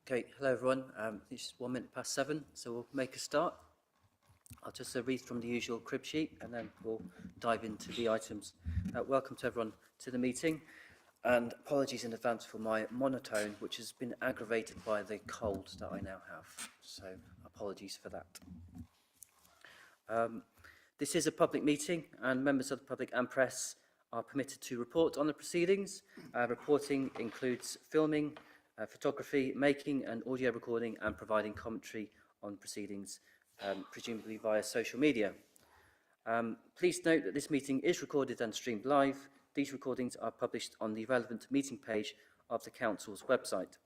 Okay, hello everyone. It's 1 minute past 7, so we'll make a start. I'll just read from the usual crib sheet and then we'll dive into the items. Welcome to everyone to the meeting, and apologies in advance for my monotone, which has been aggravated by the cold that I now have. So apologies for that. This is a public meeting and members of the public and press are permitted to report on the proceedings. Reporting includes filming, photography, making and audio recording and providing commentary on proceedings, presumably via social media. Please note that this meeting is recorded and streamed live. These recordings are published on the relevant meeting page of the Council's website.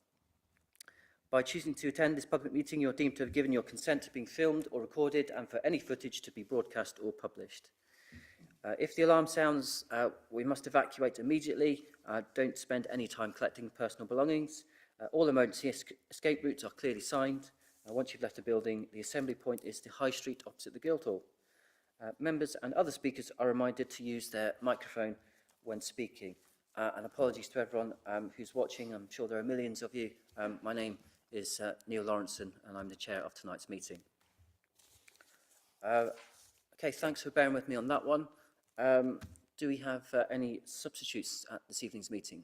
By choosing to attend this public meeting, you're deemed to have given your consent to being filmed or recorded and for any footage to be broadcast or published. If the alarm sounds, we must evacuate immediately. Don't spend any time collecting personal belongings. All emergency escape routes are clearly signed. Once you've left the building, the assembly point is the High Street opposite the Guildhall. Members and other speakers are reminded to use their microphone when speaking. And apologies to everyone who's watching. I'm sure there are millions of you. My name is Neil Lawrenson, and I'm the chair of tonight's meeting. Okay, thanks for bearing with me on that one. Do we have any substitutes at this evening's meeting?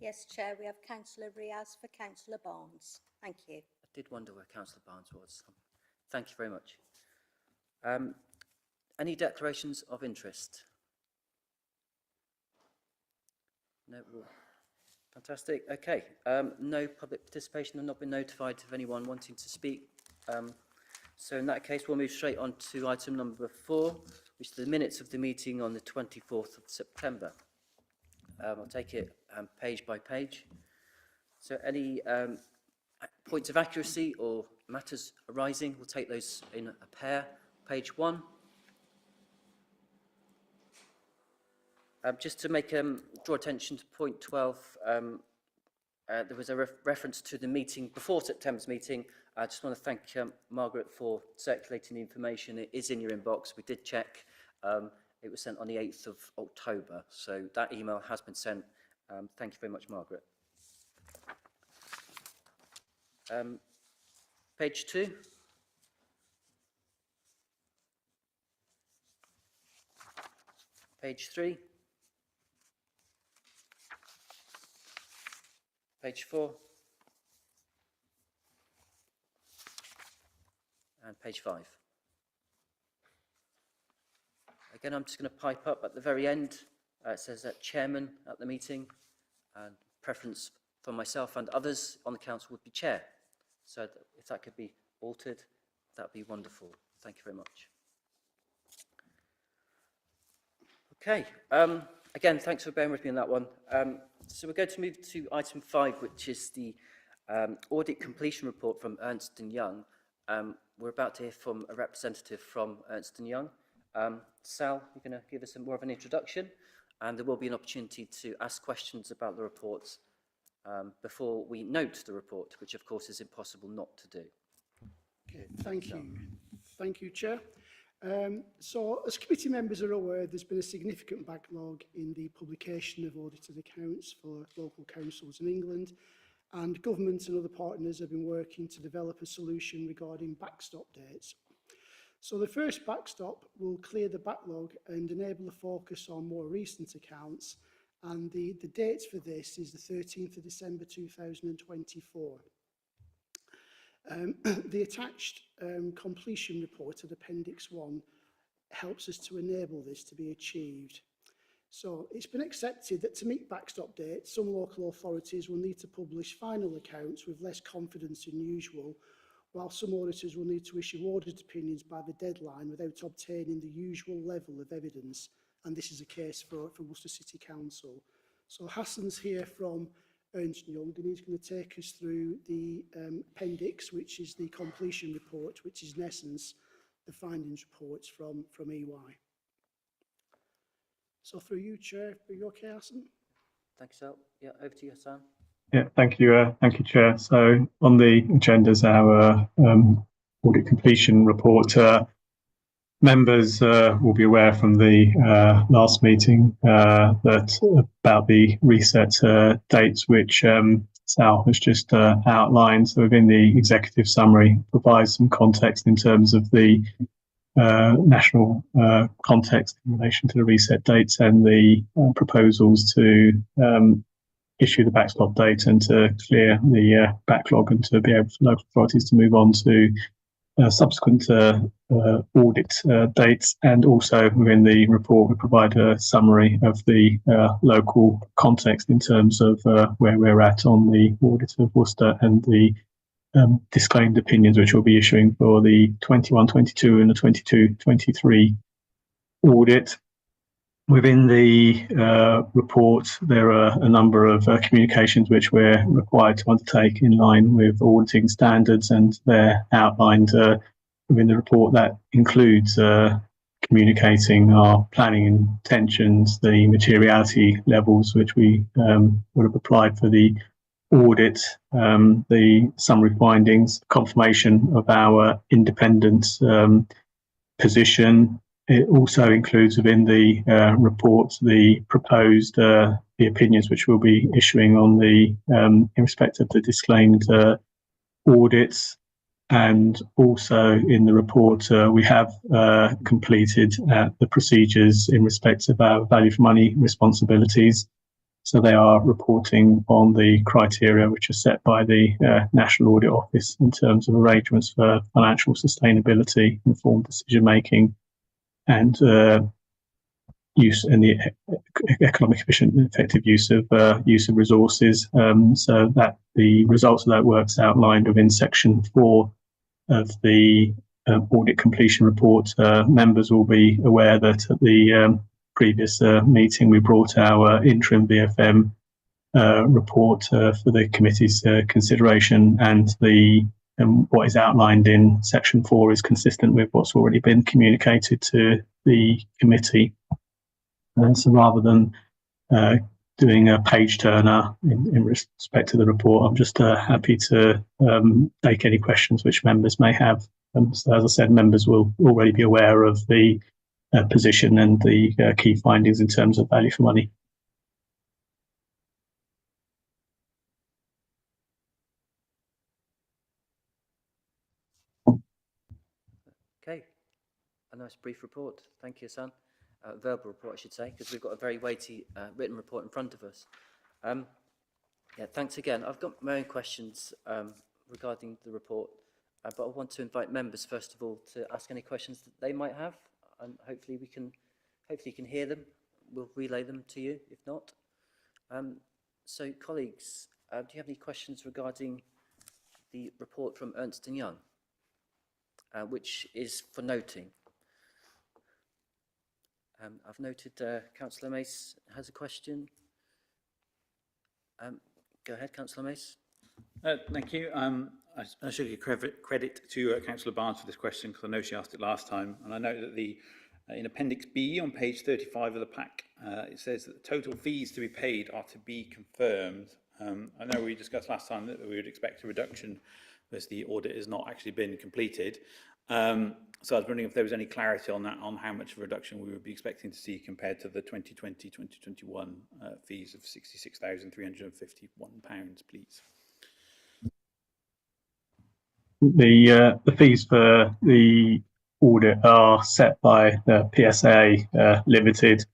Yes, Chair, we have Councillor Riaz for Councillor Barnes. Thank you. I did wonder where Councillor Barnes was. Thank you very much. Any declarations of interest? No. Fantastic. Okay. No public participation. I've not been notified of anyone wanting to speak. So in that case, we'll move straight on to item number 4, which is the minutes of the meeting on the 24th of September. I'll take it page by page. So any points of accuracy or matters arising, we'll take those in a pair. Page 1. Just to make draw attention to point 12, there was a reference to the meeting before September's meeting. I just want to thank Margaret for circulating the information. It is in your inbox. We did check. It was sent on the 8th of October, so that email has been sent. Thank you very much, Margaret. Page 2. Page 3. Page 4. And page 5. Again, I'm just going to pipe up at the very end. It says that chairman at the meeting, and preference for myself and others on the council would be chair. So if that could be altered, that would be wonderful. Thank you very much. Okay. Again, thanks for bearing with me on that one. So we're going to move to item 5, which is the audit completion report from Ernst & Young. We're about to hear from a representative from Ernst & Young. Sal, you're going to give us more of an introduction, and there will be an opportunity to ask questions about the reports before we note the report, which of course is impossible not to do. Okay, thank you. Thank you, Chair. So, as committee members are aware, there's been a significant backlog in the publication of audited accounts for local councils in England, and government and other partners have been working to develop a solution regarding backstop dates. So the first backstop will clear the backlog and enable a focus on more recent accounts, and the date for this is the 13th of December 2024. The attached completion report at Appendix 1 helps us to enable this to be achieved. So it's been accepted that to meet backstop dates, some local authorities will need to publish final accounts with less confidence than usual, while some auditors will need to issue audit opinions by the deadline without obtaining the usual level of evidence, and this is a case for Worcester City Council. So Hassan's here from Ernst & Young, and he's going to take us through the appendix, which is the completion report, which is in essence the findings reports from EY. So through you, Chair, are you okay, Hassan? Thanks, Sal. Yeah, over to you, Hassan. Yeah, thank you, Chair. So on the agenda is our audit completion report. Members will be aware from the last meeting that about the reset dates, which Sal has just outlined. So within the executive summary, provides some context in terms of the national context in relation to the reset dates and the proposals to issue the backstop date and to clear the backlog and to be able for local authorities to move on to subsequent audit dates. And also within the report, we provide a summary of the local context in terms of where we're at on the audit of Worcester and the disclaimed opinions which we'll be issuing for the 21-22 and the 22-23 audit. Within the report, there are a number of communications which we're required to undertake in line with auditing standards, and they're outlined within the report. That includes communicating our planning intentions, the materiality levels which we would have applied for the audit, the summary findings, confirmation of our independent position. It also includes within the report the proposed the opinions which we'll be issuing on the in respect of the disclaimed audits, and also in the report we have completed the procedures in respect of our value for money responsibilities. So they are reporting on the criteria which are set by the National Audit Office in terms of arrangements for financial sustainability, informed decision making, and use and the economic efficient and effective use of resources. So that the results of that work's outlined within section 4 of the audit completion report. Members will be aware that at the previous meeting we brought our interim BFM report for the committee's consideration, and the what is outlined in section 4 is consistent with what's already been communicated to the committee. So rather than doing a page turner in respect to the report, I'm just happy to take any questions which members may have. So as I said, members will already be aware of the position and the key findings in terms of value for money. Okay, a nice brief report. Thank you, Hassan. Verbal report, I should say, because we've got a very weighty written report in front of us. Yeah, thanks again. I've got my own questions regarding the report, but I want to invite members, first of all, to ask any questions that they might have, and hopefully you can hear them. We'll relay them to you, if not. So, colleagues, do you have any questions regarding the report from Ernst & Young? Which is for noting. I've noted Councillor Mace has a question. Go ahead, Councillor Mace. Thank you. I should give credit to Councillor Barnes for this question, because I know she asked it last time. And I know that in Appendix B on page 35 of the pack, it says that the total fees to be paid are to be confirmed. I know we discussed last time that we would expect a reduction as the audit has not actually been completed. So I was wondering if there was any clarity on that, on how much of a reduction we would be expecting to see compared to the 2020-2021 fees of £66,351, please. The fees for the audit are set by the PSA Limited.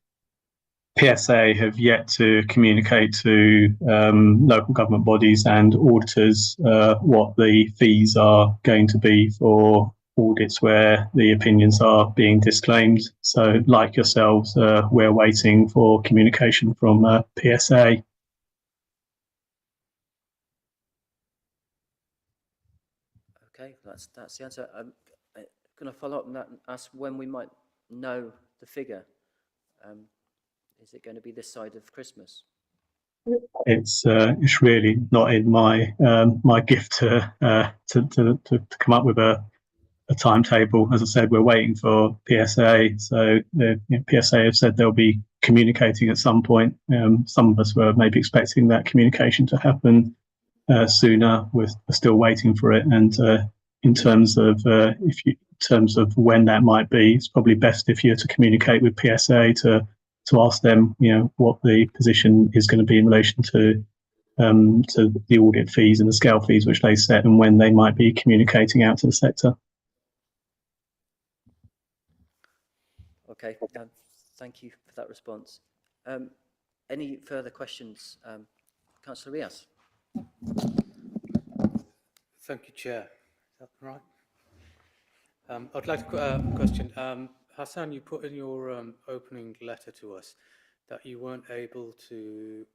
PSA have yet to communicate to local government bodies and auditors what the fees are going to be for audits where the opinions are being disclaimed. So like yourselves, we're waiting for communication from PSA. Okay, that's the answer. I'm going to follow up on that and ask when we might know the figure. Is it going to be this side of Christmas? It's really not in my my gift to come up with a timetable. As I said, we're waiting for PSA. So PSA have said they'll be communicating at some point. Some of us were maybe expecting that communication to happen sooner. We're still waiting for it. And in terms of when that might be, it's probably best if you're to communicate with PSA to ask them, what the position is going to be in relation to to the audit fees and the scale fees which they set, and when they might be communicating out to the sector. Okay, thank you for that response. Any further questions? Councillor Riaz. Thank you, Chair. Is that right? I'd like to question. Hassan, you put in your opening letter to us that you weren't able to.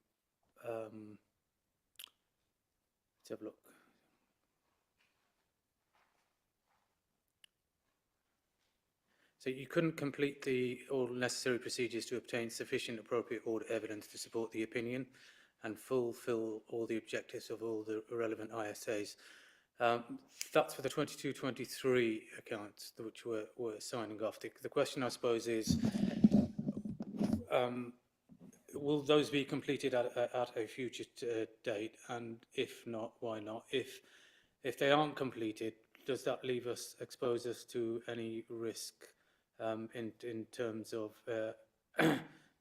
Let's have a look. So you couldn't complete all necessary procedures to obtain sufficient appropriate audit evidence to support the opinion and fulfil all the objectives of all the relevant ISAs. That's for the 22-23 accounts which we're signing off. The question, I suppose, is will those be completed at a future date? And if not, why not? If they aren't completed, does that leave us, expose us to any risk in terms of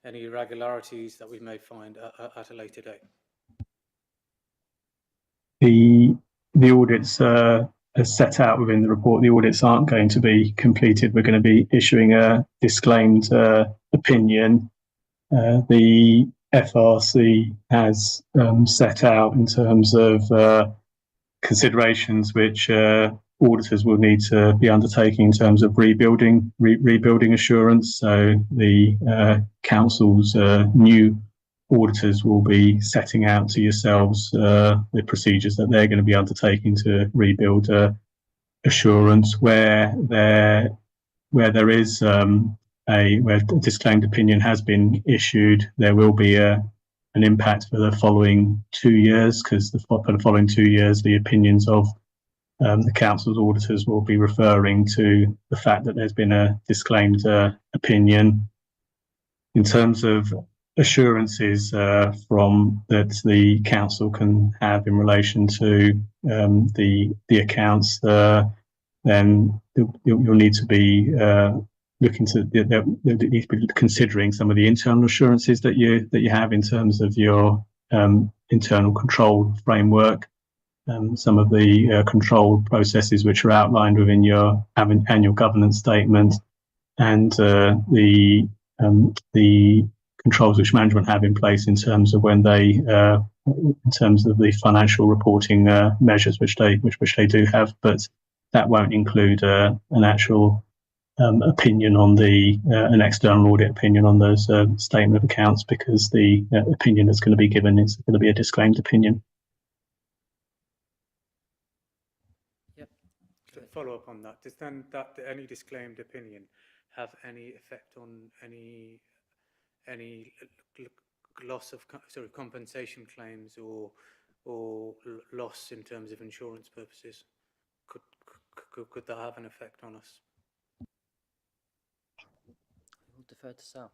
any irregularities that we may find at a later date? The audits are set out within the report. The audits aren't going to be completed. We're going to be issuing a disclaimed opinion. The FRC has set out in terms of considerations which auditors will need to be undertaking in terms of rebuilding assurance. So the council's new auditors will be setting out to yourselves the procedures that they're going to be undertaking to rebuild assurance where there is where a disclaimed opinion has been issued. There will be an impact for the following 2 years, because for the following 2 years the opinions of the council's auditors will be referring to the fact that there's been a disclaimed opinion. In terms of assurances from that the council can have in relation to the accounts, then you'll need to be looking to need to be considering some of the internal assurances that you have in terms of your internal control framework, some of the control processes which are outlined within your annual governance statement, and the controls which management have in place in terms of when they in terms of the financial reporting measures which they do have, but that won't include an actual opinion on an external audit opinion on those statement of accounts, because the opinion that's going to be given is going to be a disclaimed opinion. Yep. To follow up on that, does then any disclaimed opinion have any effect on any loss of compensation claims or loss in terms of insurance purposes? Could that have an effect on us? We'll defer to Sal.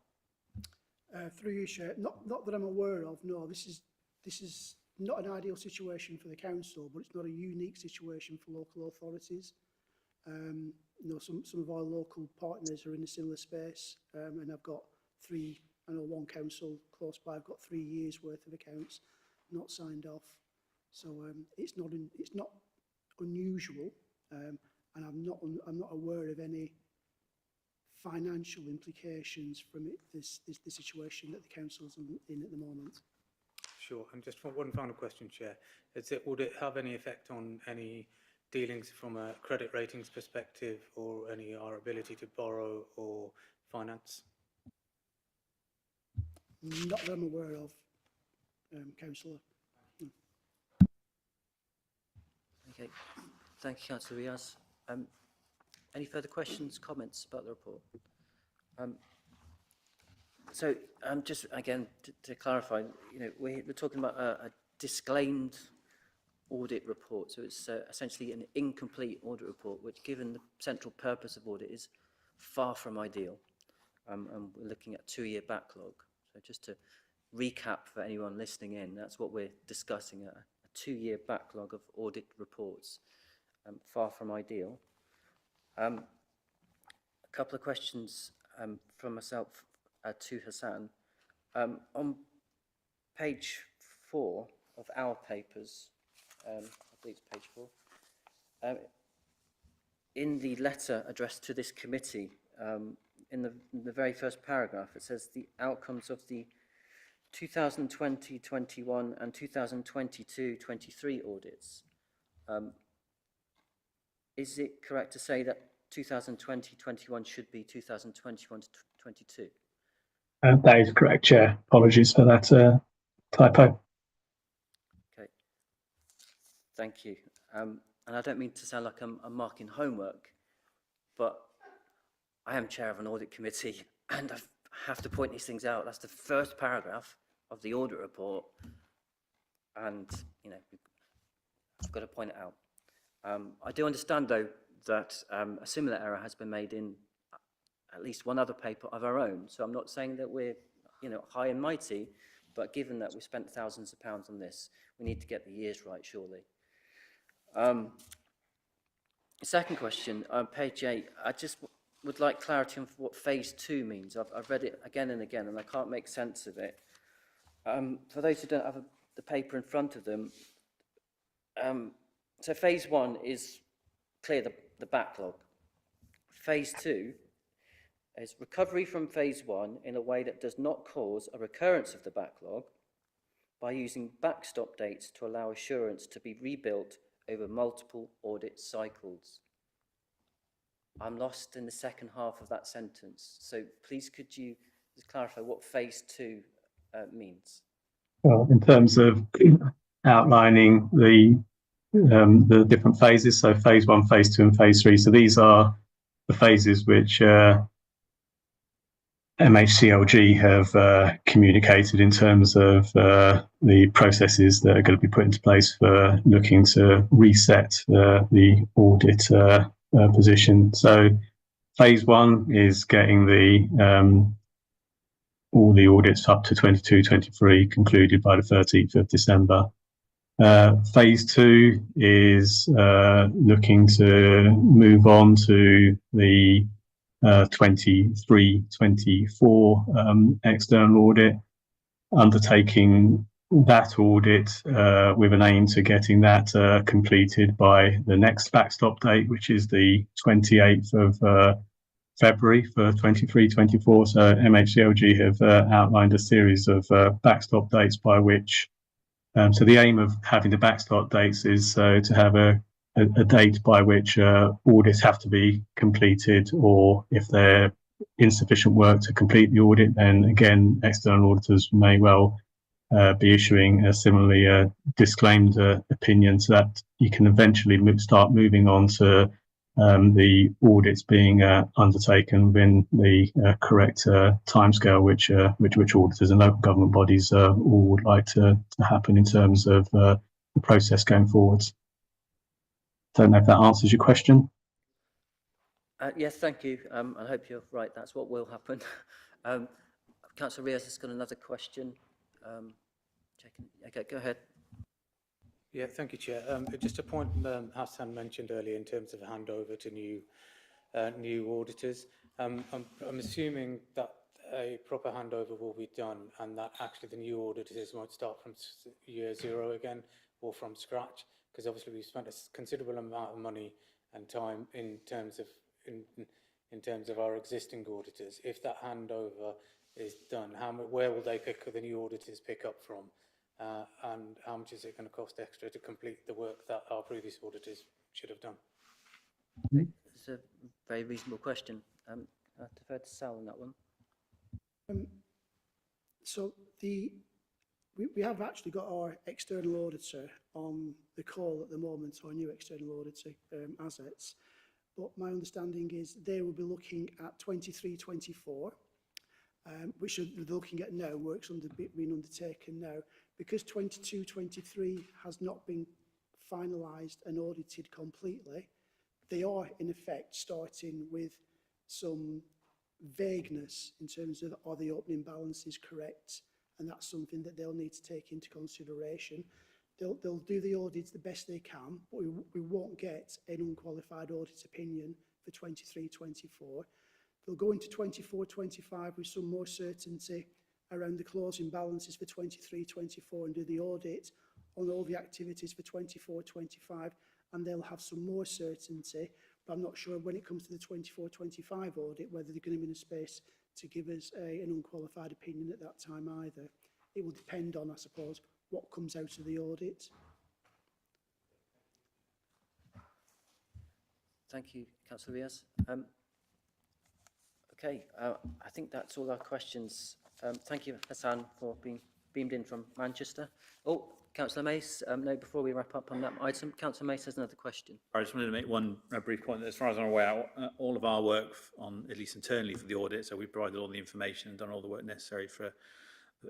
Through you, Chair. Not that I'm aware of. No, this is not an ideal situation for the council, but it's not a unique situation for local authorities. You know, some of our local partners are in a similar space, and I've got I know one council close by. I've got 3 years' worth of accounts not signed off, so it's not unusual, and I'm not aware of any financial implications from the situation that the council's in at the moment. Sure. And just one final question, Chair. Would it have any effect on any dealings from a credit ratings perspective, or our ability to borrow or finance? Not that I'm aware of, Councillor. Okay, thank you, Councillor Riaz. Any further questions, comments about the report? So just again to clarify, you know, we're talking about a disclaimed audit report. So it's essentially an incomplete audit report, which, given the central purpose of audit, is far from ideal. And we're looking at a 2-year backlog. So just to recap for anyone listening in, that's what we're discussing, a 2-year backlog of audit reports, far from ideal. A couple of questions from myself to Hassan. On page 4, of our papers, I believe it's page 4, in the letter addressed to this committee, in the very first paragraph, it says the outcomes of the 2020-21 and 2022-23 audits. Is it correct to say that 2020-21 should be 2021-22? That is correct, Chair. Apologies for that typo. Okay, thank you. And I don't mean to sound like I'm marking homework, but I am chair of an audit committee, and I have to point these things out. That's the first paragraph of the audit report, and you know, I've got to point it out. I do understand, though, that a similar error has been made in at least one other paper of our own. So I'm not saying that we're, you know, high and mighty, but given that we spent thousands of pounds on this, we need to get the years right, surely. Second question, on page 8, I just would like clarity on what phase 2 means. I've read it again and again, and I can't make sense of it. For those who don't have the paper in front of them, so phase 1 is clear the backlog. Phase 2 is recovery from phase 1 in a way that does not cause a recurrence of the backlog by using backstop dates to allow assurance to be rebuilt over multiple audit cycles. I'm lost in the second half of that sentence. So please could you just clarify what phase 2 means? Well, in terms of outlining the different phases, so phase 1, phase 2 and phase 3. So these are the phases which MHCLG have communicated in terms of the processes that are going to be put into place for looking to reset the audit position. So phase 1 is getting the all the audits up to 22-23 concluded by the 13th of December. Phase 2 is looking to move on to the 23-24 external audit, undertaking that audit with an aim to getting that completed by the next backstop date, which is the 28th of February for 23-24. So MHCLG have outlined a series of backstop dates by which so the aim of having the backstop dates is to have a date by which audits have to be completed, or if they're insufficient work to complete the audit, then again, external auditors may well be issuing a similarly disclaimed opinion, so that you can eventually start moving on to the audits being undertaken within the correct timescale, which auditors and local government bodies all would like to happen in terms of the process going forwards. Don't know if that answers your question. Yes, thank you. I hope you're right. That's what will happen. Councillor Riaz has got another question. Checking. Okay, go ahead. Yeah, thank you, Chair. Just a point Hassan mentioned earlier in terms of handover to new auditors. I'm assuming that a proper handover will be done, and that actually the new auditors won't start from year 0 again or from scratch, because obviously we've spent a considerable amount of money and time in terms of our existing auditors. If that handover is done, where will they the new auditors pick up from? And how much is it going to cost extra to complete the work that our previous auditors should have done? It's a very reasonable question. I defer to Sal on that one. So we have actually got our external auditor on the call at the moment, our new external auditor, Assets. But my understanding is they will be looking at 23-24, which they're looking at now, works being undertaken now. Because 22-23 has not been finalised and audited completely, they are in effect starting with some vagueness in terms of are the opening balances correct, and that's something that they'll need to take into consideration. They'll do the audits the best they can, but we won't get an unqualified audit opinion for 23-24. They'll go into 24-25 with some more certainty around the closing balances for 23-24 and do the audit on all the activities for 24-25, and they'll have some more certainty. But I'm not sure when it comes to the 24-25 audit whether they're going to be in a space to give us an unqualified opinion at that time either. It will depend on, I suppose, what comes out of the audit. Thank you, Councillor Riaz. Okay, I think that's all our questions. Thank you, Hassan, for being beamed in from Manchester. Oh, Councillor Mace, no, before we wrap up on that item, Councillor Mace has another question. I just wanted to make one brief point. As far as I'm aware, all of our work on, at least internally for the audit, so we provided all the information and done all the work necessary for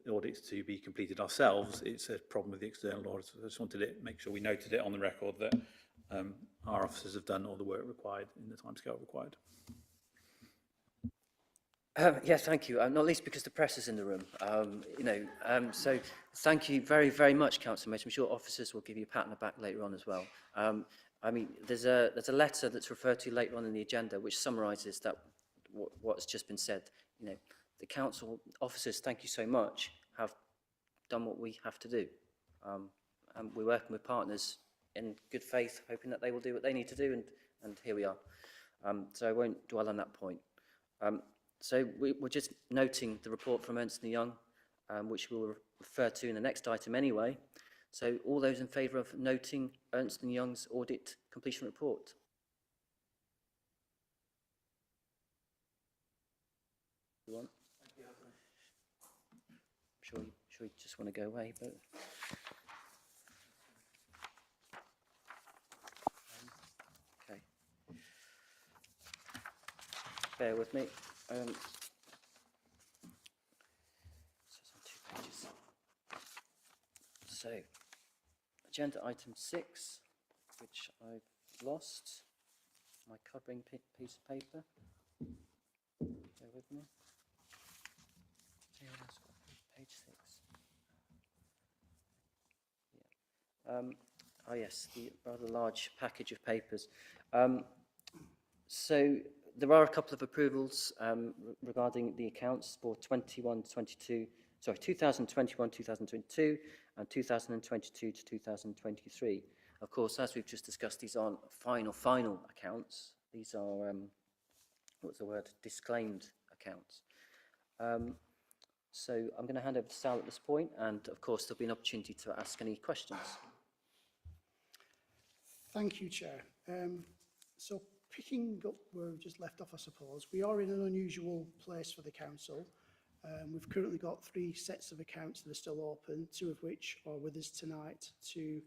the audits to be completed ourselves. It's a problem with the external auditors. I just wanted to make sure we noted it on the record that our officers have done all the work required in the timescale required. Yes, thank you. Not least because the press is in the room. So thank you very, very much, Councillor Mace. I'm sure officers will give you a pat on the back later on as well. I mean, there's a letter that's referred to later on in the agenda which summarises that what's just been said. You know, the council officers, thank you so much, have done what we have to do. And we're working with partners in good faith, hoping that they will do what they need to do, and here we are. So I won't dwell on that point. So we're just noting the report from Ernst & Young, which we'll refer to in the next item anyway. So all those in favour of noting Ernst & Young's audit completion report? I'm sure you just want to go away, but... Okay. Bear with me. So it's on 2 pages. So, agenda item 6, which I've lost, my covering piece of paper. Bear with me. Anyone else got page 6? Yeah. Oh yes, the rather large package of papers. So there are a couple of approvals regarding the accounts for 2021-22, and 2022 to 2023. Of course, as we've just discussed, these aren't final accounts. These are, what's the word, disclaimed accounts. So I'm going to hand over to Sal at this point, and of course there'll be an opportunity to ask any questions. Thank you, Chair. So picking up where we've just left off, I suppose, we are in an unusual place for the council. We've currently got 3 sets of accounts that are still open, 2 of which are with us tonight to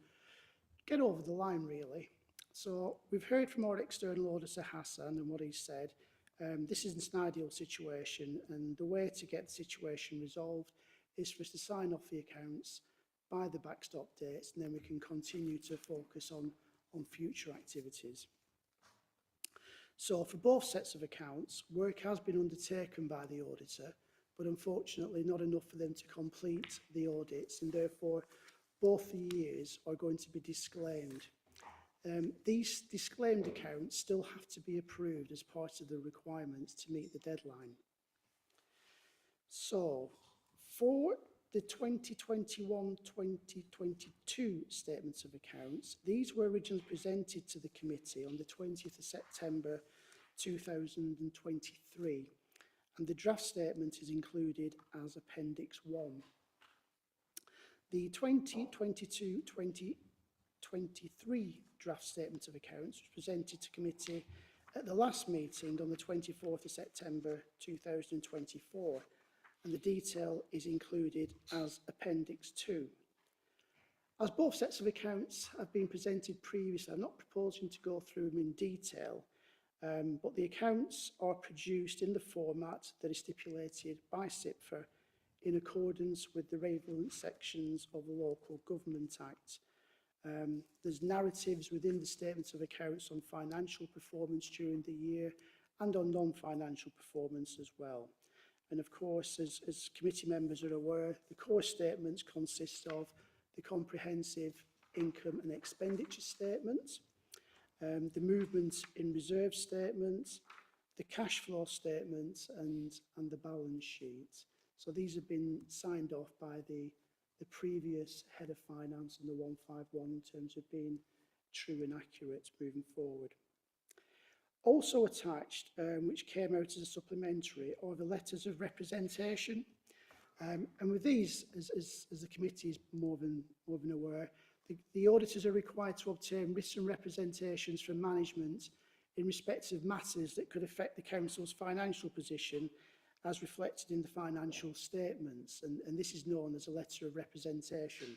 get over the line, really. So we've heard from our external auditor, Hassan, and what he said. This isn't an ideal situation, and the way to get the situation resolved is for us to sign off the accounts by the backstop dates, and then we can continue to focus on future activities. So for both sets of accounts, work has been undertaken by the auditor, but unfortunately not enough for them to complete the audits, and therefore both the years are going to be disclaimed. These disclaimed accounts still have to be approved as part of the requirements to meet the deadline. So for the 2021-2022 statements of accounts, these were originally presented to the committee on the 20th of September 2023, and the draft statement is included as Appendix 1. The 2022-2023 draft statement of accounts was presented to committee at the last meeting on the 24th of September 2024, and the detail is included as Appendix 2. As both sets of accounts have been presented previously, I'm not proposing to go through them in detail, but the accounts are produced in the format that is stipulated by SIPFA in accordance with the relevant sections of the Local Government Act. There's narratives within the statements of accounts on financial performance during the year and on non-financial performance as well. And of course, as committee members are aware, the core statements consist of the comprehensive income and expenditure statement, the movement in reserve statement, the cash flow statement, and the balance sheet. So these have been signed off by the the previous head of finance and the 151 in terms of being true and accurate moving forward. Also attached, which came out as a supplementary, are the letters of representation. And with these, as the committee is more than aware, the auditors are required to obtain written representations from management in respect of matters that could affect the council's financial position as reflected in the financial statements, and this is known as a letter of representation.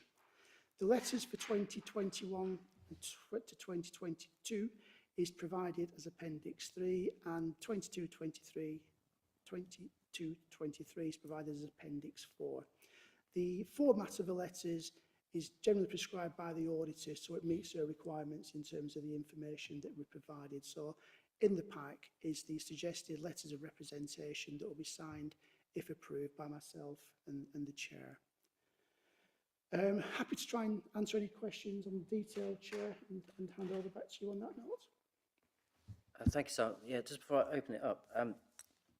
The letters for 2021 to 2022 is provided as Appendix 3, and 22-23 is provided as Appendix 4. The format of the letters is generally prescribed by the auditor, so it meets their requirements in terms of the information that we provided. So in the pack is the suggested letters of representation that will be signed, if approved, by myself and the chair. Happy to try and answer any questions on the detail, Chair, and hand over back to you on that note. Thank you, sir. Yeah, just before I open it up,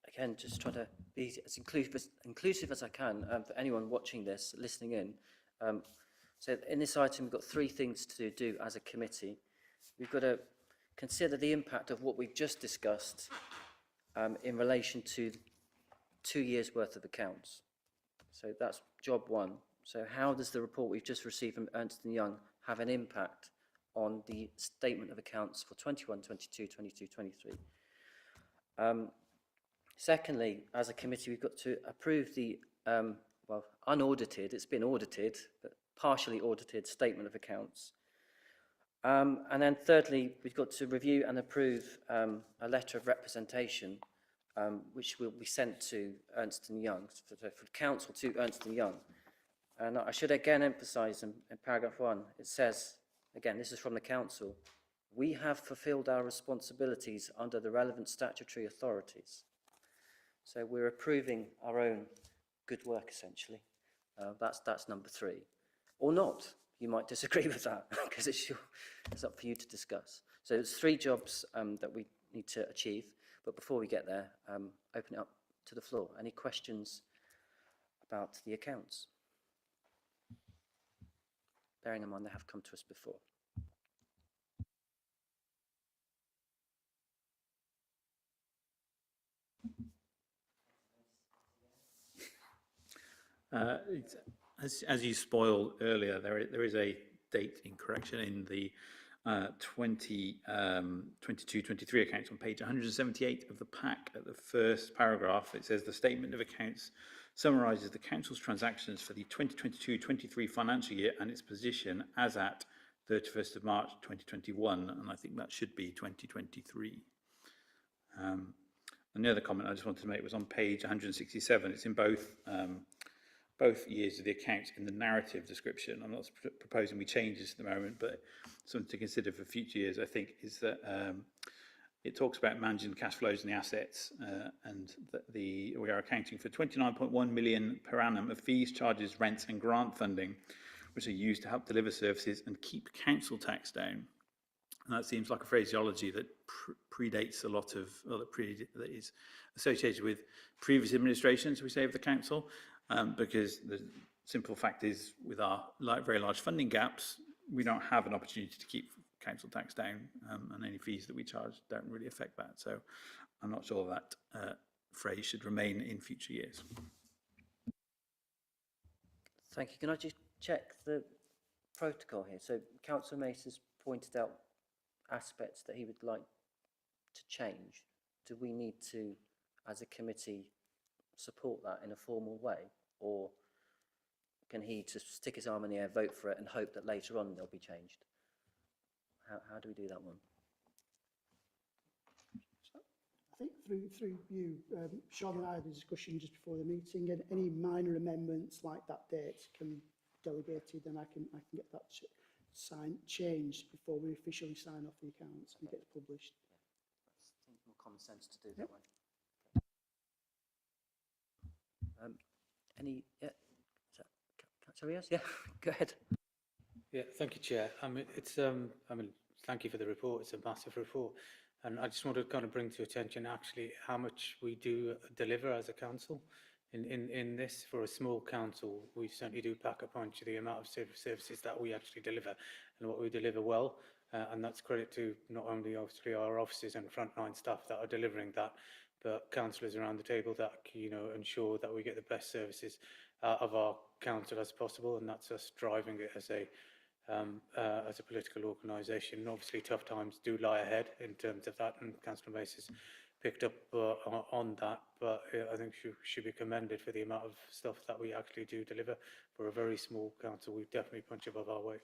again, just try to be as inclusive as I can for anyone watching this, listening in. So in this item, we've got three things to do as a committee. We've got to consider the impact of what we've just discussed in relation to 2 years' worth of accounts. So that's job one. So how does the report we've just received from Ernst & Young have an impact on the statement of accounts for 21, 22, 22, 23? Secondly, as a committee, we've got to approve the, well, unaudited, it's been audited, but partially audited statement of accounts. And then thirdly, we've got to review and approve a letter of representation, which will be sent to Ernst & Young, for council to Ernst & Young. And I should again emphasise in paragraph 1, it says, again, this is from the council, we have fulfilled our responsibilities under the relevant statutory authorities. So we're approving our own good work, essentially. That's number 3. Or not. You might disagree with that, because it's up for you to discuss. So there's 3 jobs that we need to achieve. But before we get there, open it up to the floor. Any questions about the accounts? Bearing in mind they have come to us before. As you spoiled earlier, there is a date incorrection in the 22-23 accounts on page 178 of the pack. At the first paragraph, it says the statement of accounts summarises the council's transactions for the 2022-23 financial year and its position as at 31st of March 2021, and I think that should be 2023. And the other comment I just wanted to make was on page 167. It's in both years of the accounts in the narrative description. I'm not proposing we change this at the moment, but something to consider for future years, I think, is that it talks about managing the cash flows and the assets, and that we are accounting for 29.1 million per annum of fees, charges, rents and grant funding, which are used to help deliver services and keep council tax down. And that seems like a phraseology that predates a lot of, that is associated with previous administrations, we say, of the council, because the simple fact is, with our very large funding gaps, we don't have an opportunity to keep council tax down, and any fees that we charge don't really affect that. So I'm not sure that phrase should remain in future years. Thank you. Can I just check the protocol here? So Councillor Mace has pointed out aspects that he would like to change. Do we need to, as a committee, support that in a formal way, or can he just stick his arm in the air, vote for it, and hope that later on they'll be changed? How do we do that one? So I think through you, Sean and I had a discussion just before the meeting, and any minor amendments like that date can be delegated, and I can get that changed before we officially sign off the accounts and it gets published. It seems more common sense to do that way. Any? Yeah. Sorry, yes. Yeah. Go ahead. Yeah, thank you, Chair. Thank you for the report. It's a massive report, and I just want to kind of bring to your attention actually how much we do deliver as a council In this, for a small council, we certainly do pack a punch to the amount of services that we actually deliver and what we deliver well. And that's credit to not only obviously our officers and frontline staff that are delivering that, but councillors around the table that, you know, ensure that we get the best services out of our council as possible. And that's us driving it as a political organisation. And obviously tough times do lie ahead in terms of that, and Councillor Mace has picked up on that, but I think should be commended for the amount of stuff that we actually do deliver. For a very small council, we definitely punch above our weight.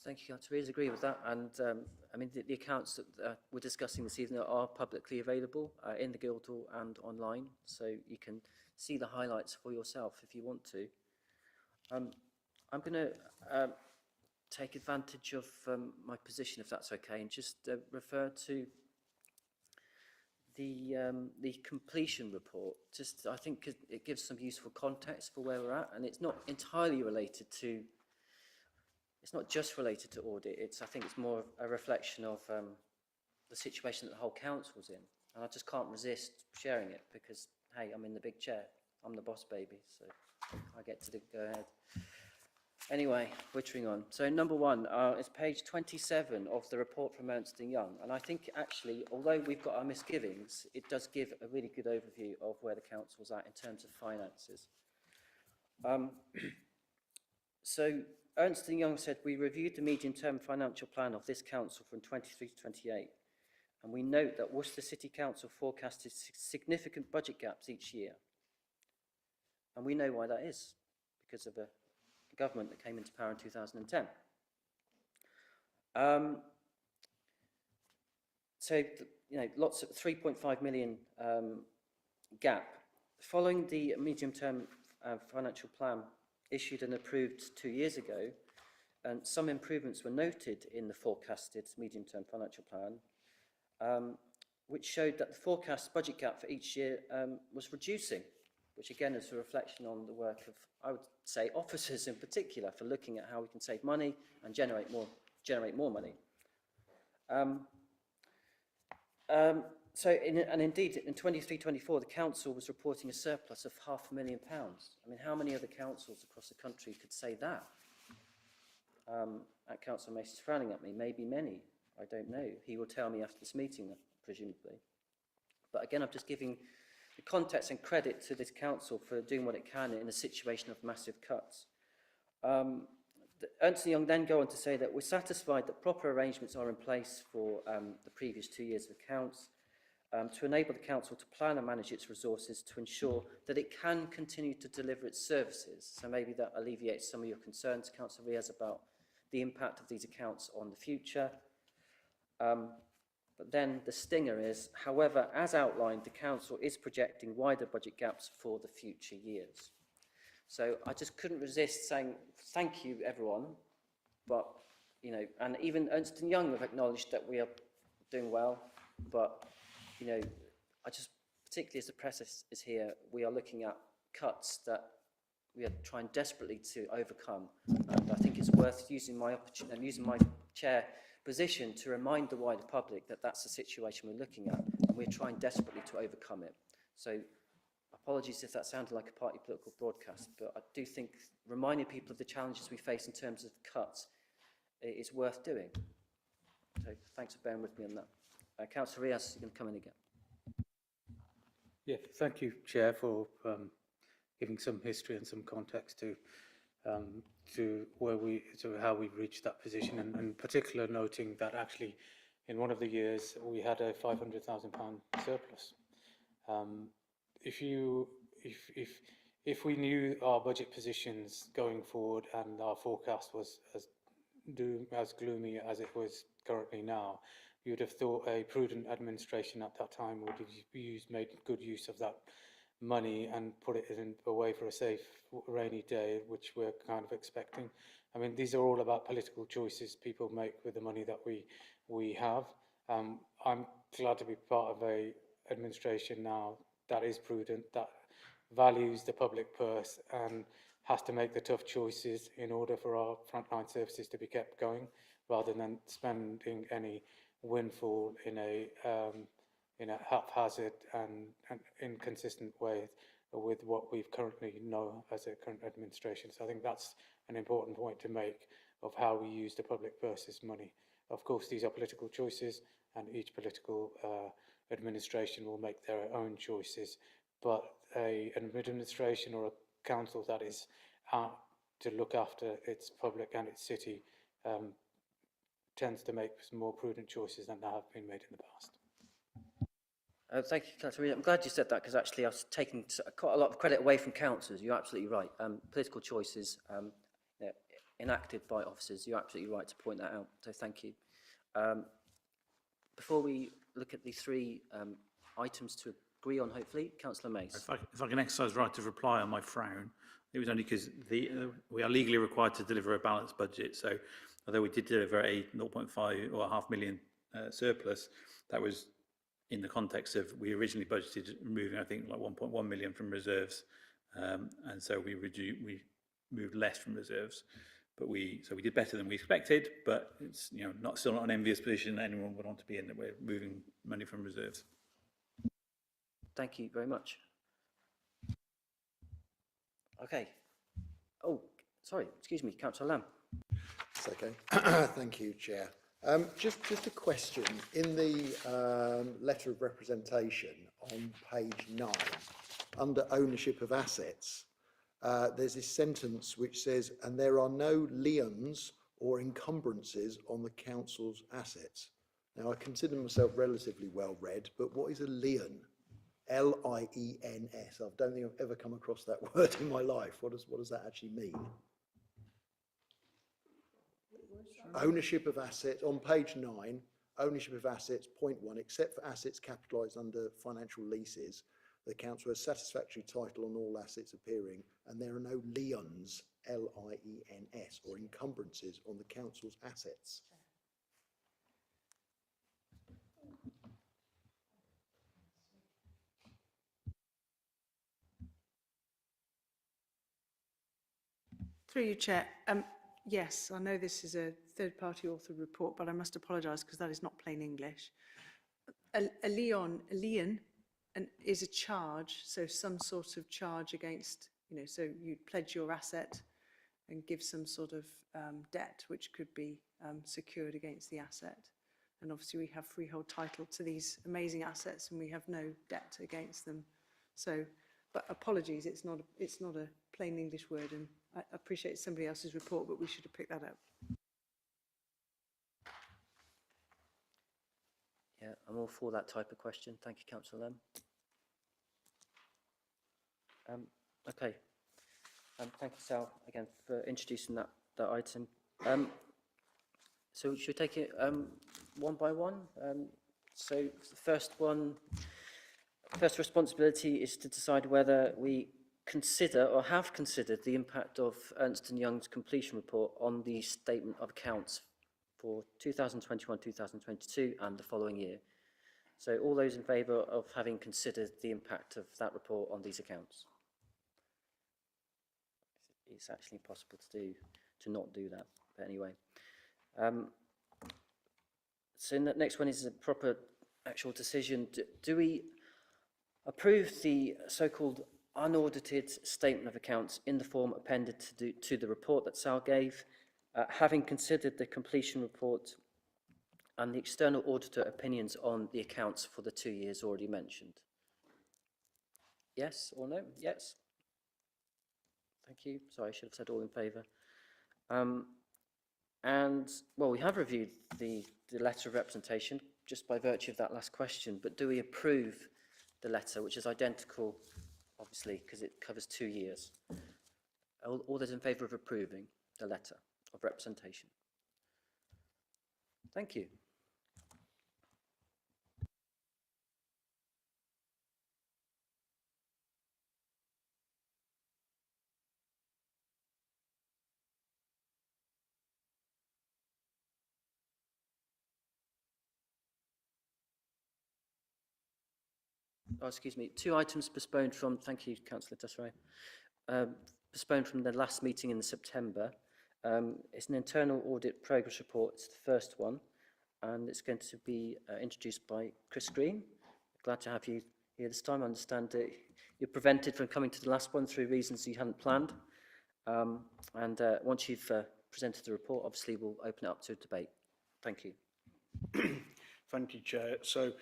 Thank you, Councillor Rees. I agree with that. And I mean, the accounts that we're discussing this evening are publicly available in the Guildhall and online, so you can see the highlights for yourself if you want to. I'm going to take advantage of my position, if that's okay, and just refer to the completion report. Just, I think it gives some useful context for where we're at, and it's not entirely related to. It's not just related to audit. I think it's more a reflection of the situation that the whole council's in, and I just can't resist sharing it because, hey, I'm in the big chair. I'm the boss baby, so I get to go ahead. Anyway, wittering on. So number one is page 27 of the report from Ernst & Young. And I think actually, although we've got our misgivings, it does give a really good overview of where the council's at in terms of finances. So Ernst & Young said, we reviewed the medium-term financial plan of this council from 23 to 28. And we note that Worcester City Council forecasted significant budget gaps each year. And we know why that is, because of a government that came into power in 2010. So, you know, lots of 3.5 million gap. Following the medium-term financial plan issued and approved 2 years ago, and some improvements were noted in the forecasted medium-term financial plan, which showed that the forecast budget gap for each year was reducing, which again is a reflection on the work of, I would say, officers in particular, for looking at how we can save money and generate more money. And indeed, in 23-24, the council was reporting a surplus of £500,000. I mean, how many other councils across the country could say that? Councillor Mace is frowning at me. Maybe many. I don't know. He will tell me after this meeting, presumably. But again, I'm just giving the context and credit to this council for doing what it can in a situation of massive cuts. Ernst & Young then go on to say that we're satisfied that proper arrangements are in place for the previous 2 years of accounts to enable the council to plan and manage its resources to ensure that it can continue to deliver its services. So maybe that alleviates some of your concerns, Councillor Riaz, about the impact of these accounts on the future. But then the stinger is, however, as outlined, the council is projecting wider budget gaps for the future years. So I just couldn't resist saying thank you, everyone. But, you know, and even Ernst & Young have acknowledged that we are doing well. But, you know, I just, particularly as the press is here, we are looking at cuts that we are trying desperately to overcome. And I think it's worth using my opportunity and using my chair position to remind the wider public that that's the situation we're looking at, and we're trying desperately to overcome it. So apologies if that sounded like a party political broadcast, but I do think reminding people of the challenges we face in terms of cuts is worth doing. So thanks for bearing with me on that. Councillor Riaz, you can come in again. Yeah, thank you, Chair, for giving some history and some context to how we've reached that position, and in particular noting that actually in one of the years we had a £500,000 surplus. If we knew our budget positions going forward and our forecast was as gloomy as it was currently now, you would have thought a prudent administration at that time would have made good use of that money and put it away for a safe rainy day, which we're kind of expecting. I mean, these are all about political choices people make with the money that we have. I'm glad to be part of a administration now that is prudent, that values the public purse and has to make the tough choices in order for our frontline services to be kept going, rather than spending any windfall in a in a haphazard and inconsistent way with what we currently know as a current administration. So I think that's an important point to make of how we use the public purse's money. Of course, these are political choices, and each political administration will make their own choices, but an administration or a council that is out to look after its public and its city tends to make some more prudent choices than have been made in the past. Thank you, Councillor Reid. I'm glad you said that, because actually I was taking quite a lot of credit away from councillors. You're absolutely right. Political choices enacted by officers, you're absolutely right to point that out. So thank you. Before we look at the three items to agree on, hopefully, Councillor Mace. If I can exercise right of reply on my frown, it was only because we are legally required to deliver a balanced budget. So although we did deliver a 0.5 or $500,000 surplus, that was in the context of we originally budgeted removing, I think, like 1.1 million from reserves, and so we moved less from reserves. But we did better than we expected, but it's still not an envious position that anyone would want to be in, that we're moving money from reserves. Thank you very much. Okay. Oh, sorry, excuse me, Councillor Lamb. It's okay. Thank you, Chair. Just a question. In the letter of representation on page 9, under ownership of assets, there's this sentence which says, and there are no liens or encumbrances on the council's assets. Now, I consider myself relatively well read, but what is a lien? L-I-E-N-S. I don't think I've ever come across that word in my life. What does that actually mean? Ownership of assets, on page 9, ownership of assets, point 1, except for assets capitalised under financial leases, the council has satisfactory title on all assets appearing, and there are no liens, L-I-E-N-S, or encumbrances on the council's assets. Through you, Chair. Yes, I know this is a third-party author report, but I must apologise because that is not plain English. A lien is a charge, so some sort of charge against, so you pledge your asset and give some sort of debt which could be secured against the asset. And obviously we have freehold title to these amazing assets and we have no debt against them. So, but apologies, it's not a plain English word, and I appreciate somebody else's report, but we should have picked that up. Yeah, I'm all for that type of question. Thank you, Councillor Lamb. Okay. Thank you, Sal, again, for introducing that item. So should we take it one by one? So the first responsibility is to decide whether we consider or have considered the impact of Ernst & Young's completion report on the statement of accounts for 2021-2022 and the following year. So all those in favour of having considered the impact of that report on these accounts? It's actually possible to not do that, but anyway. So the next one is a proper actual decision. Do we approve the so-called unaudited statement of accounts in the form appended to the report that Sal gave, having considered the completion report and the external auditor opinions on the accounts for the 2 years already mentioned? Yes or no? Yes. Thank you. Sorry, I should have said all in favour. And, well, we have reviewed the letter of representation just by virtue of that last question, but do we approve the letter, which is identical, obviously, because it covers 2 years? All those in favour of approving the letter of representation? Thank you. Oh, excuse me, 2 items postponed from, thank you, Councillor Desrai, postponed from the last meeting in September. It's an internal audit progress report, it's the first one, and it's going to be introduced by Chris Green, glad to have you here this time. I understand that you're prevented from coming to the last one through reasons you hadn't planned. Once you've presented the report, obviously we'll open it up to a debate. Thank you. Thank you, Chair. So,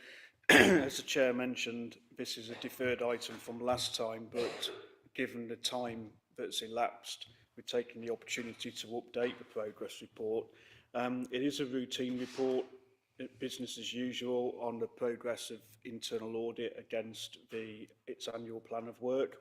as the Chair mentioned, this is a deferred item from last time, but given the time that's elapsed, we're taking the opportunity to update the progress report. It is a routine report, business as usual, on the progress of internal audit against its annual plan of work.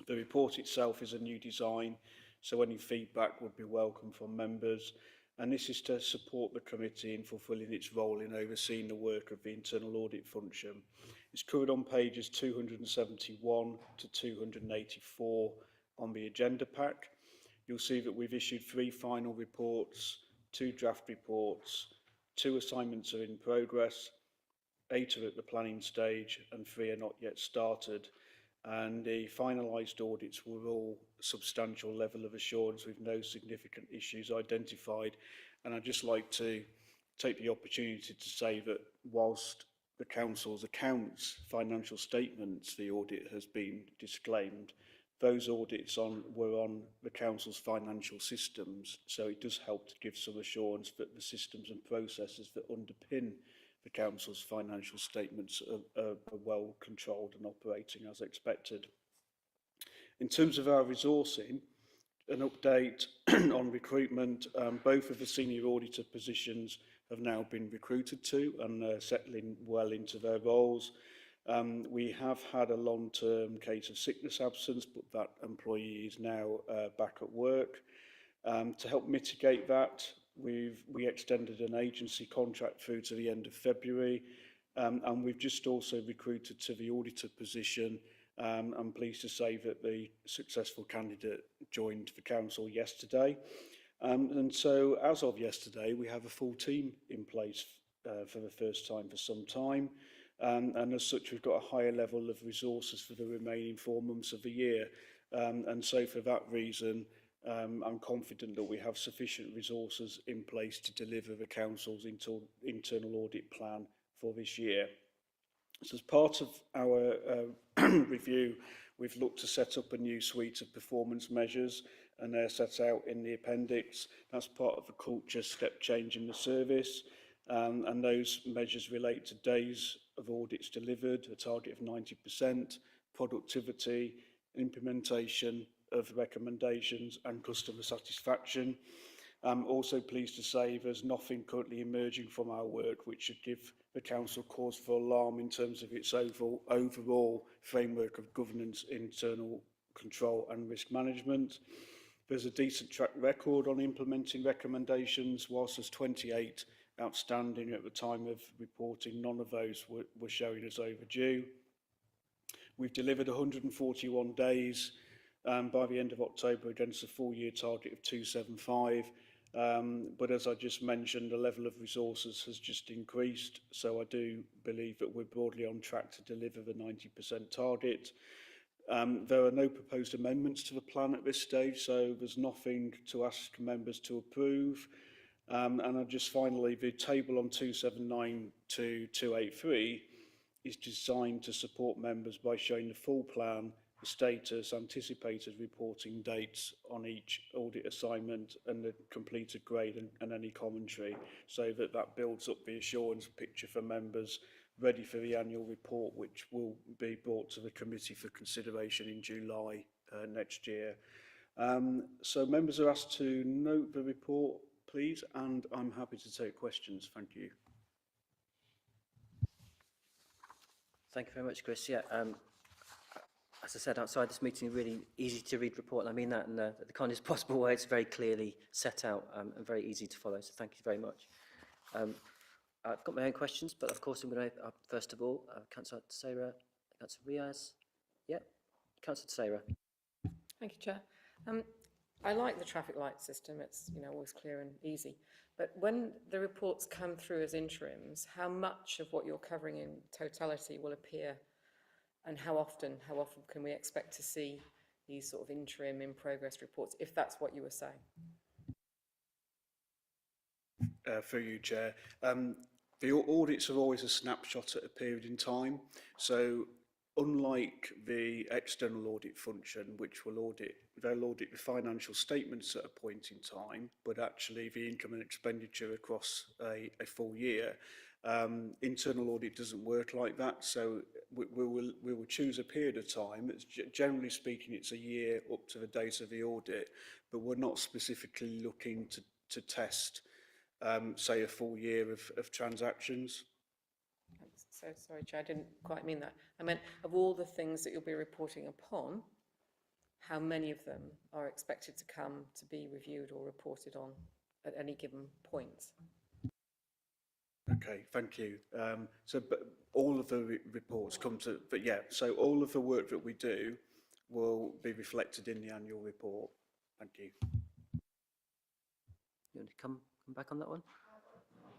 The report itself is a new design, so any feedback would be welcome from members. And this is to support the committee in fulfilling its role in overseeing the work of the internal audit function. It's covered on pages 271 to 284 on the agenda pack. You'll see that we've issued 3 final reports, 2 draft reports, 2 assignments are in progress, 8 are at the planning stage and 3 are not yet started. And the finalised audits were all substantial level of assurance with no significant issues identified. And I'd just like to take the opportunity to say that whilst the Council's accounts, financial statements, the audit has been disclaimed, those audits were on the Council's financial systems, so it does help to give some assurance that the systems and processes that underpin the Council's financial statements are well controlled and operating as expected. In terms of our resourcing, an update on recruitment, both of the senior auditor positions have now been recruited to and settling well into their roles. We have had a long-term case of sickness absence, but that employee is now back at work. To help mitigate that, we extended an agency contract through to the end of February, and we've just also recruited to the auditor position. I'm pleased to say that the successful candidate joined the council yesterday. And so as of yesterday, we have a full team in place for the first time for some time. And as such, we've got a higher level of resources for the remaining 4 months of the year. And so for that reason, I'm confident that we have sufficient resources in place to deliver the Council's internal audit plan for this year. So as part of our review, we've looked to set up a new suite of performance measures, and they're set out in the appendix. That's part of the culture step change in the service. And those measures relate to days of audits delivered, a target of 90%, productivity, implementation of recommendations and customer satisfaction. I'm also pleased to say there's nothing currently emerging from our work which should give the Council cause for alarm in terms of its overall framework of governance, internal control and risk management. There's a decent track record on implementing recommendations. Whilst there's 28 outstanding at the time of reporting, none of those were showing as overdue. We've delivered 141 days by the end of October against a full year target of 275. But as I just mentioned, the level of resources has just increased. So I do believe that we're broadly on track to deliver the 90% target. There are no proposed amendments to the plan at this stage, so there's nothing to ask members to approve. And I'll just finally, the table on 279 to 283 is designed to support members by showing the full plan, the status, anticipated reporting dates on each audit assignment and the completed grade and any commentary, so that builds up the assurance picture for members ready for the annual report, which will be brought to the committee for consideration in July next year. So members are asked to note the report, please, and I'm happy to take questions. Thank you. Thank you very much, Chris. Yeah, as I said outside this meeting, really easy to read report, and I mean that in the kindest possible way. It's very clearly set out and very easy to follow, so thank you very much. I've got my own questions, but of course I'm going to, first of all, Councillor Teixeira, Councillor Riaz. Yeah, Councillor Teixeira. Thank you, Chair. I like the traffic light system. It's always clear and easy. But when the reports come through as interims, how much of what you're covering in totality will appear, and how often can we expect to see these sort of interim in progress reports, if that's what you were saying? For you, Chair. The audits are always a snapshot at a period in time. So unlike the external audit function, which they'll audit the financial statements at a point in time, but actually the income and expenditure across a full year. Internal audit doesn't work like that, so we will choose a period of time. Generally speaking, it's a year up to the date of the audit, but we're not specifically looking to test, say, a full year of transactions. So sorry, Chair, I didn't quite mean that. I meant of all the things that you'll be reporting upon, how many of them are expected to come to be reviewed or reported on at any given point? Okay, thank you. But all of the reports come to, but yeah, so all of the work that we do will be reflected in the annual report. Thank you. You want to come back on that one?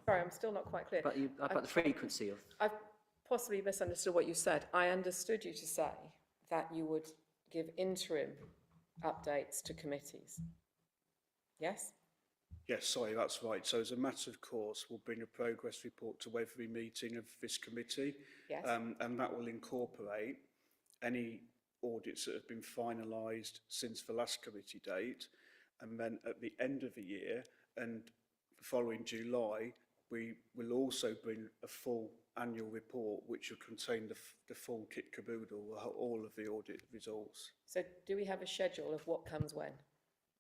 Sorry, I'm still not quite clear. About the frequency of... I've possibly misunderstood what you said. I understood you to say that you would give interim updates to committees. Yes? Yes, sorry, that's right. So as a matter of course, we'll bring a progress report to every meeting of this committee. Yes. And that will incorporate any audits that have been finalised since the last committee date. And then at the end of the year and following July, we will also bring a full annual report which will contain the full kit caboodle, all of the audit results. So do we have a schedule of what comes when?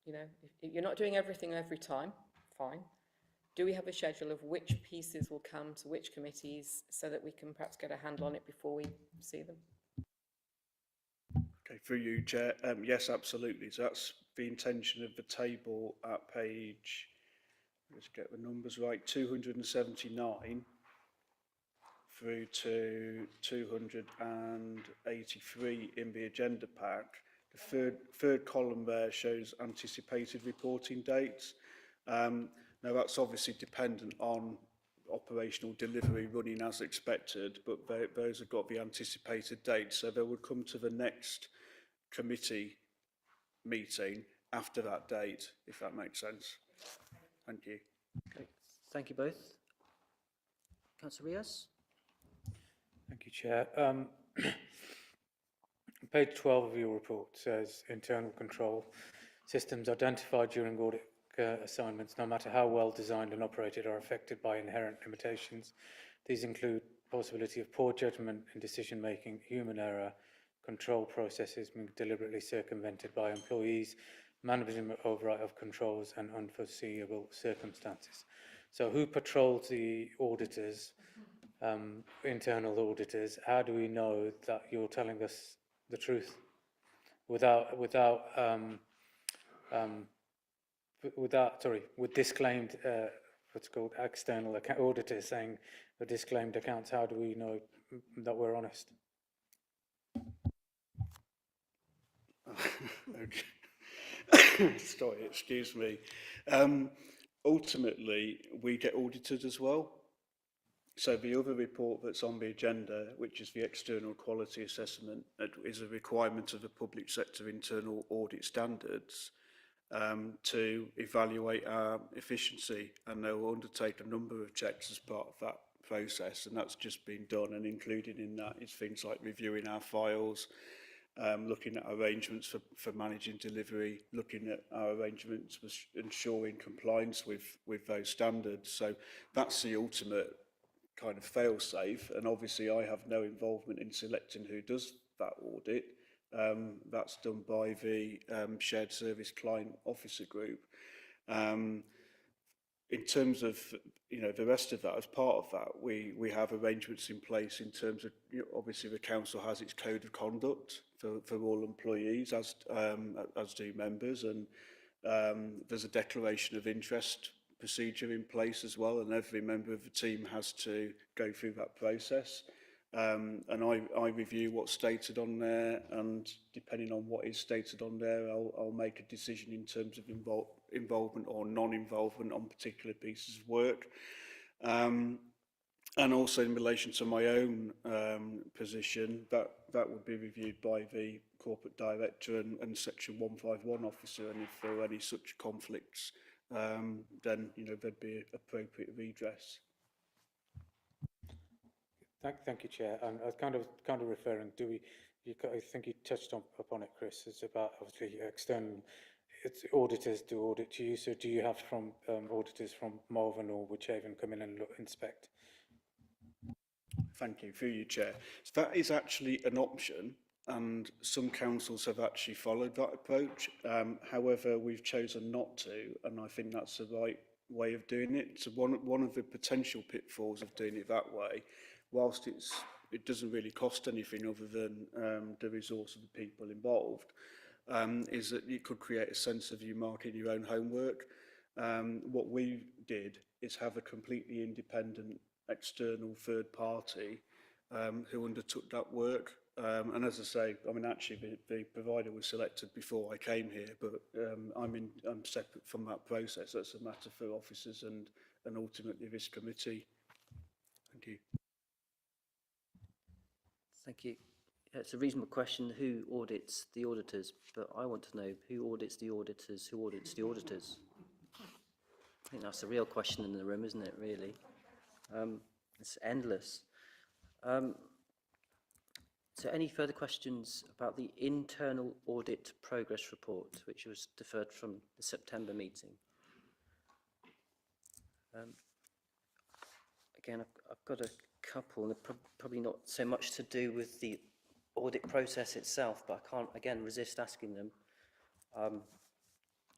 You know, if you're not doing everything every time, fine. Do we have a schedule of which pieces will come to which committees so that we can perhaps get a handle on it before we see them? Okay, through you, Chair. Yes, absolutely. So that's the intention of the table at page, let's get the numbers right, 279 through to 283 in the agenda pack. The third column there shows anticipated reporting dates. Now that's obviously dependent on operational delivery running as expected, but those have got the anticipated dates, so they will come to the next committee meeting after that date, if that makes sense. Thank you. Okay, thank you both. Councillor Rios? Thank you, Chair. Page 12 of your report says internal control systems identified during audit assignments, no matter how well designed and operated, are affected by inherent limitations. These include possibility of poor judgment in decision making, human error, control processes being deliberately circumvented by employees, management override of controls, and unforeseeable circumstances. So who patrols the auditors, internal auditors? How do we know that you're telling us the truth with disclaimed, what's called external auditors saying the disclaimed accounts? How do we know that we're honest? Okay. Sorry, excuse me. Ultimately, we get audited as well. So the other report that's on the agenda, which is the external quality assessment, is a requirement of the public sector internal audit standards to evaluate our efficiency, and they will undertake a number of checks as part of that process, and that's just been done, and included in that is things like reviewing our files, looking at arrangements for managing delivery, looking at our arrangements for ensuring compliance with those standards. So that's the ultimate kind of fail-safe, and obviously I have no involvement in selecting who does that audit. That's done by the Shared Service Client Officer Group. In terms of, you know, the rest of that, as part of that, we have arrangements in place in terms of, you know, obviously the council has its code of conduct for all employees, as do members, and there's a declaration of interest procedure in place as well, and every member of the team has to go through that process. And I review what's stated on there, and depending on what is stated on there, I'll make a decision in terms of involvement or non-involvement on particular pieces of work. And also in relation to my own position, that would be reviewed by the corporate director and section 151 officer, and if there are any such conflicts, then, you know, there'd be appropriate redress. Thank you, Chair. I was kind of referring, I think you touched upon it, Chris. It's about obviously external, it's auditors do audit to you. So do you have from auditors from Malvern or Woodhaven come in and inspect? Thank you, through you, Chair. So that is actually an option, and some councils have actually followed that approach. However, we've chosen not to, and I think that's the right way of doing it. So one of the potential pitfalls of doing it that way, whilst it doesn't really cost anything other than the resource of the people involved, is that it could create a sense of you marking your own homework. What we did is have a completely independent external third party who undertook that work. And as I say, I mean, actually the provider was selected before I came here, but I'm separate from that process. That's a matter for officers and ultimately this committee. Thank you. Thank you. Yeah, it's a reasonable question, who audits the auditors, but I want to know who audits the auditors, who audits the auditors. I think that's a real question in the room, isn't it, really? It's endless. So any further questions about the internal audit progress report, which was deferred from the September meeting? Again, I've got a couple, and they're probably not so much to do with the audit process itself, but I can't, again, resist asking them.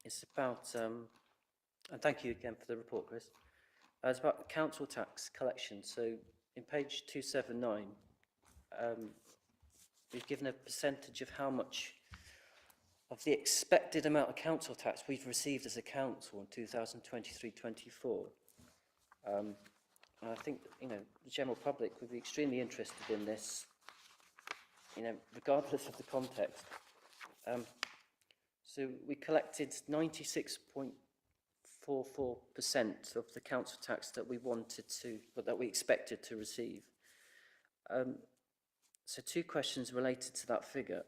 It's about, and thank you again for the report, Chris. It's about council tax collection. So in page 279, we've given a percentage of how much of the expected amount of council tax we've received as a council in 2023-24. And I think, you know, the general public would be extremely interested in this, you know, regardless of the context. So we collected 96.44% of the council tax that we wanted to, or that we expected to receive. So two questions related to that figure.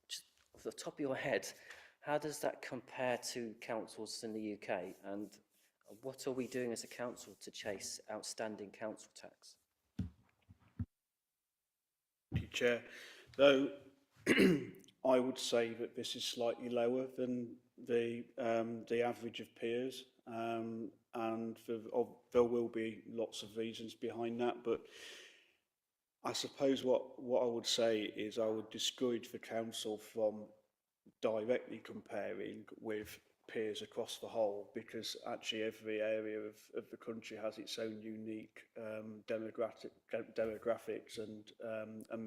Just off the top of your head, how does that compare to councils in the UK? And what are we doing as a council to chase outstanding council tax? Thank you, Chair. So I would say that this is slightly lower than the average of peers, and there will be lots of reasons behind that, but I suppose what I would say is I would discourage the council from directly comparing with peers across the whole, because actually every area of the country has its own unique demographics and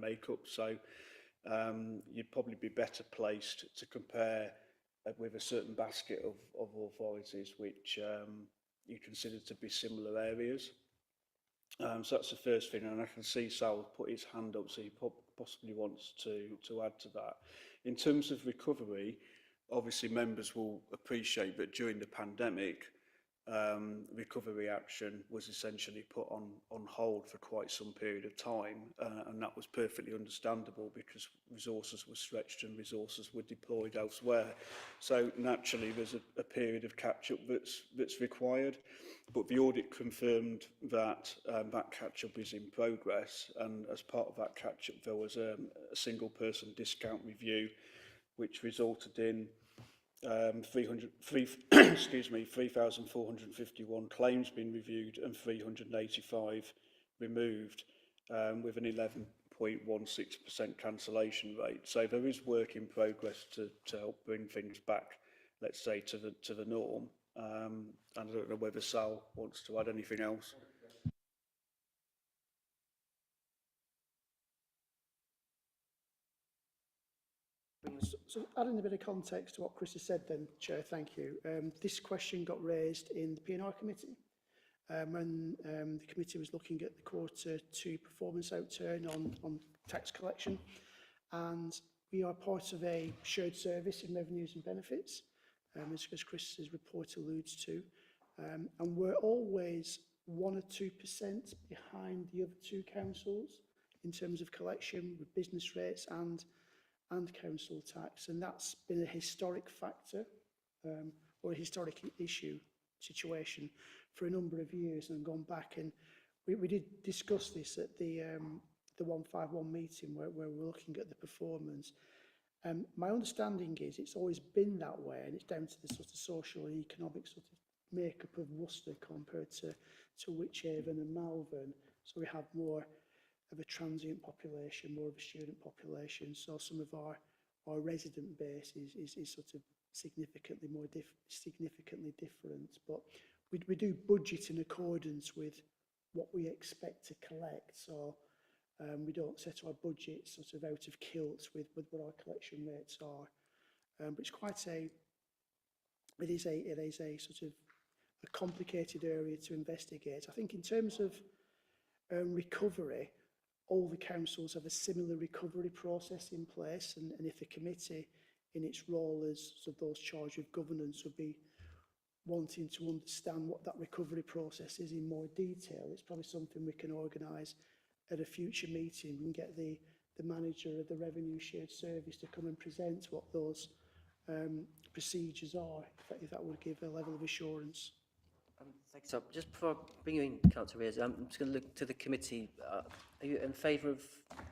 makeup. So you'd probably be better placed to compare with a certain basket of authorities which you consider to be similar areas. So that's the first thing, and I can see Sal put his hand up, so he possibly wants to add to that. In terms of recovery, obviously members will appreciate that during the pandemic, recovery action was essentially put on hold for quite some period of time, and that was perfectly understandable because resources were stretched and resources were deployed elsewhere. So naturally there's a period of catch-up that's required, but the audit confirmed that that catch-up is in progress, and as part of that catch-up there was a single person discount review which resulted in 3,451 claims being reviewed and 385 removed, with an 11.16% cancellation rate. So there is work in progress to help bring things back, let's say, to the norm. And I don't know whether Sal wants to add anything else. So adding a bit of context to what Chris has said then, Chair, thank you. This question got raised in the P&R committee when the committee was looking at the Q2 performance outturn on tax collection, and we are part of a shared service in revenues and benefits, as Chris's report alludes to, and we're always 1 or 2% behind the other two councils in terms of collection with business rates and council tax, and that's been a historic factor or a historic issue situation for a number of years, and gone back, and we did discuss this at the 151 meeting where we're looking at the performance. My understanding is it's always been that way, and it's down to the sort of social and economic sort of makeup of Worcester compared to Wychavon and Malvern. So we have more of a transient population, more of a student population. So some of our resident base is sort of significantly different. But we do budget in accordance with what we expect to collect. So we don't set our budget sort of out of kilt with what our collection rates are. But it's quite it is a sort of a complicated area to investigate. I think in terms of recovery, all the councils have a similar recovery process in place, and if the committee in its role as sort of those charged with governance would be wanting to understand what that recovery process is in more detail, it's probably something we can organise at a future meeting. We can get the manager of the revenue shared service to come and present what those procedures are, if that would give a level of assurance. Thanks. So just before I bring you in, Councillor Rears, I'm just going to look to the committee. Are you in favour of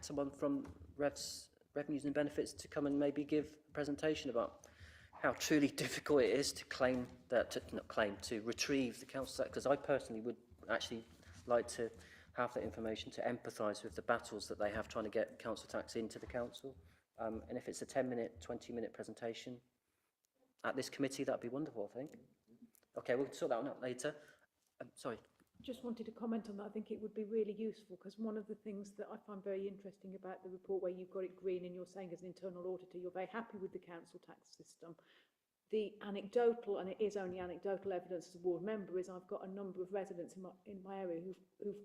someone from Revenues and Benefits to come and maybe give a presentation about how truly difficult it is to claim that, to retrieve the council tax? Because I personally would actually like to have that information to empathise with the battles that they have trying to get council tax into the council. And if it's a 10-minute, 20-minute presentation at this committee, that'd be wonderful, I think. Okay, we'll sort that one out later. Sorry. Just wanted to comment on that. I think it would be really useful, because one of the things that I find very interesting about the report, where you've got it green and you're saying as an internal auditor you're very happy with the council tax system. The anecdotal, and it is only anecdotal evidence as a ward member, is I've got a number of residents in my area who've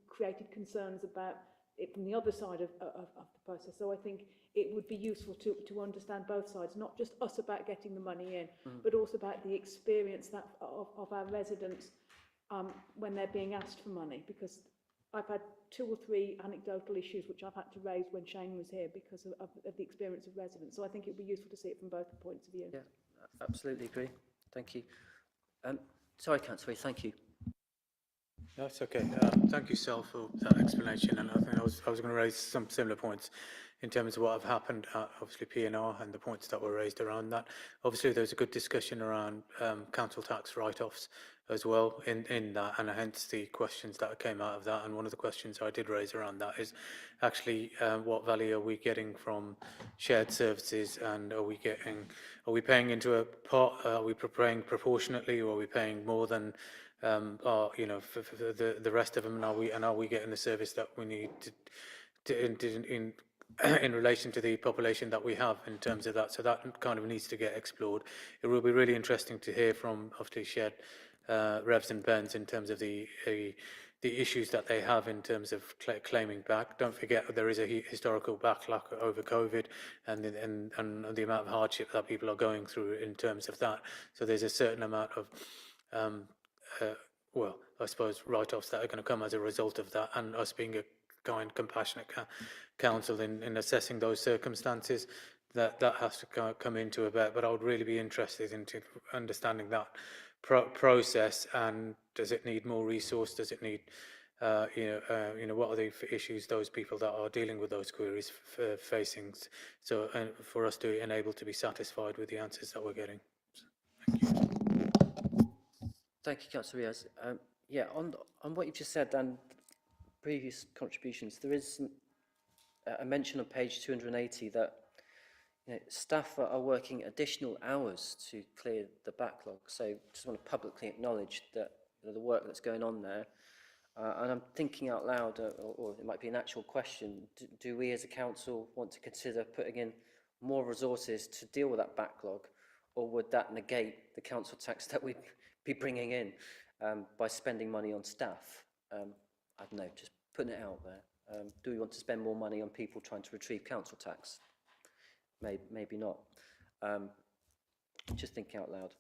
created concerns about it from the other side of the process. So I think it would be useful to understand both sides, not just us about getting the money in, but also about the experience that of our residents when they're being asked for money. Because I've had 2 or 3 anecdotal issues which I've had to raise when Shane was here because of the experience of residents. So I think it would be useful to see it from both points of view. Yeah, absolutely agree. Thank you. Sorry, Councillor, thank you. That's okay. Thank you, Sal, for that explanation. And I think I was going to raise some similar points in terms of what have happened at obviously PNR and the points that were raised around that. Obviously, there was a good discussion around council tax write-offs as well in that, and hence the questions that came out of that. And one of the questions I did raise around that is actually what value are we getting from shared services, and are we paying into a pot? Are we paying proportionately, or are we paying more than for the rest of them, and are we getting the service that we need in relation to the population that we have in terms of that? So that kind of needs to get explored. It will be really interesting to hear from obviously shared Revs and Bens in terms of the issues that they have in terms of claiming back. Don't forget there is a historical backlog over COVID and the amount of hardship that people are going through in terms of that. So there's a certain amount of well, I suppose write-offs that are going to come as a result of that, and us being a kind, compassionate council in assessing those circumstances, that has to come into a bit. But I would really be interested into understanding that process, and does it need more resource? Does it need, what are the issues those people that are dealing with those queries facing? So, for us to enable to be satisfied with the answers that we're getting. So, thank you. Thank you, Councillor Riaz. Yeah, on what you've just said and previous contributions, there is a mention on page 280 that staff are working additional hours to clear the backlog. So just want to publicly acknowledge that the work that's going on there. And I'm thinking out loud, or it might be an actual question, do we as a council want to consider putting in more resources to deal with that backlog, or would that negate the council tax that we'd be bringing in by spending money on staff? I don't know, just putting it out there. Do we want to spend more money on people trying to retrieve council tax? Maybe not. Just thinking out loud.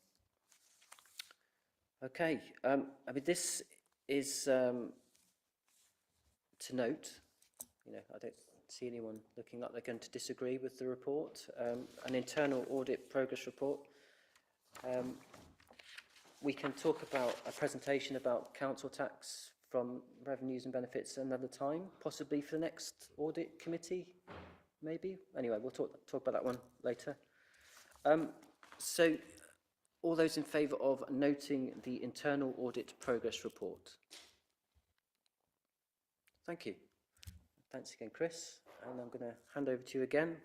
Okay, I mean, this is to note, I don't see anyone looking like they're going to disagree with the report. An internal audit progress report. We can talk about a presentation about council tax from revenues and benefits another time, possibly for the next audit committee, maybe. Anyway, we'll talk about that one later. So all those in favour of noting the internal audit progress report? Thank you. Thanks again, Chris. And I'm going to hand over to you again.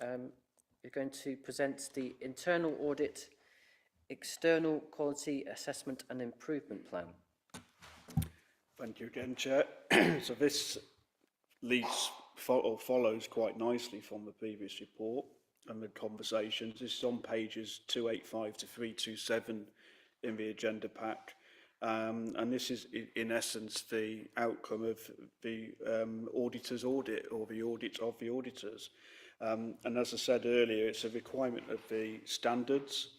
You're going to present the internal audit external quality assessment and improvement plan. Thank you again, Chair. So this follows quite nicely from the previous report and the conversations. This is on pages 285 to 327 in the agenda pack. And this is, in essence, the outcome of the auditor's audit, or the audit of the auditors. And as I said earlier, it's a requirement of the standards.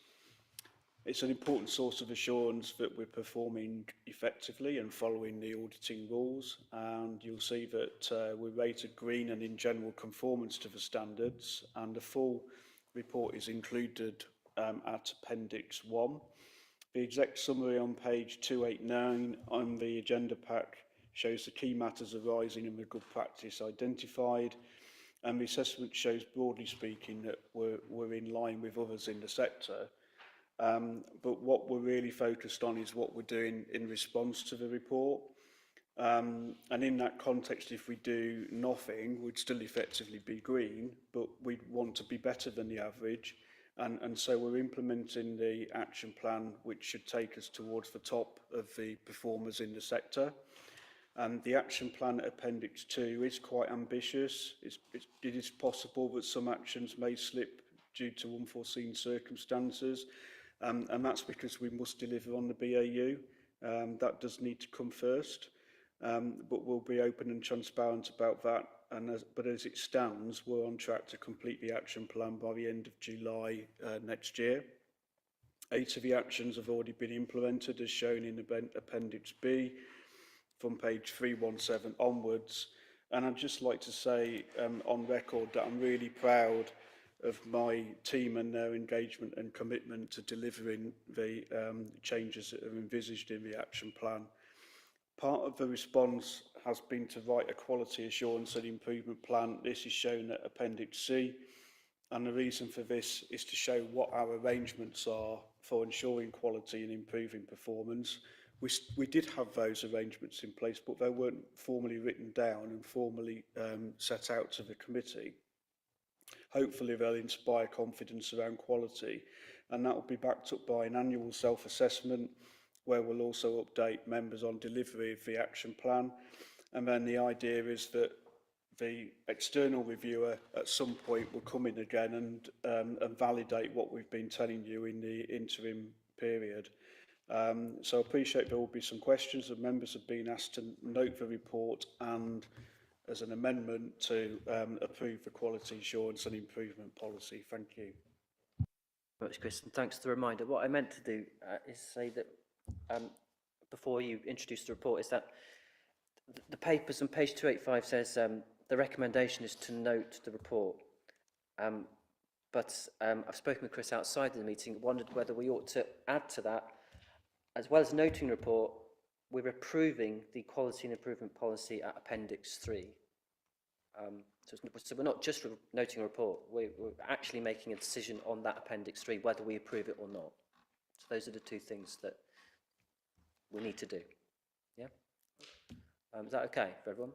It's an important source of assurance that we're performing effectively and following the auditing rules. And you'll see that we're rated green and in general conformance to the standards. And the full report is included at Appendix 1. The exec summary on page 289 on the agenda pack shows the key matters arising and the good practice identified. And the assessment shows, broadly speaking, that we're in line with others in the sector. But what we're really focused on is what we're doing in response to the report. And in that context, if we do nothing, we'd still effectively be green, but we'd want to be better than the average. And so we're implementing the action plan, which should take us towards the top of the performers in the sector. And the action plan at Appendix 2 is quite ambitious. It is possible that some actions may slip due to unforeseen circumstances. And that's because we must deliver on the BAU. That does need to come first. But we'll be open and transparent about that. But as it stands, we're on track to complete the action plan by the end of July next year. 8 of the actions have already been implemented, as shown in Appendix B, from page 317 onwards. And I'd just like to say on record that I'm really proud of my team and their engagement and commitment to delivering the changes that are envisaged in the action plan. Part of the response has been to write a quality assurance and improvement plan. This is shown at Appendix C, and the reason for this is to show what our arrangements are for ensuring quality and improving performance. We did have those arrangements in place, but they weren't formally written down and formally set out to the committee. Hopefully they'll inspire confidence around quality, and that will be backed up by an annual self-assessment where we'll also update members on delivery of the action plan. And then the idea is that the external reviewer at some point will come in again and validate what we've been telling you in the interim period. So I appreciate there will be some questions, and members have been asked to note the report and as an amendment to approve the quality assurance and improvement policy. Thank you. Very much, Chris, and thanks for the reminder. What I meant to do is say that before you introduce the report, is that the papers on page 285 says the recommendation is to note the report. But I've spoken with Chris outside of the meeting, wondered whether we ought to add to that, as well as noting the report, we're approving the quality and improvement policy at Appendix 3. So we're not just noting a report, we're actually making a decision on that Appendix 3, whether we approve it or not. So those are the two things that we need to do. Yeah? Is that okay for everyone?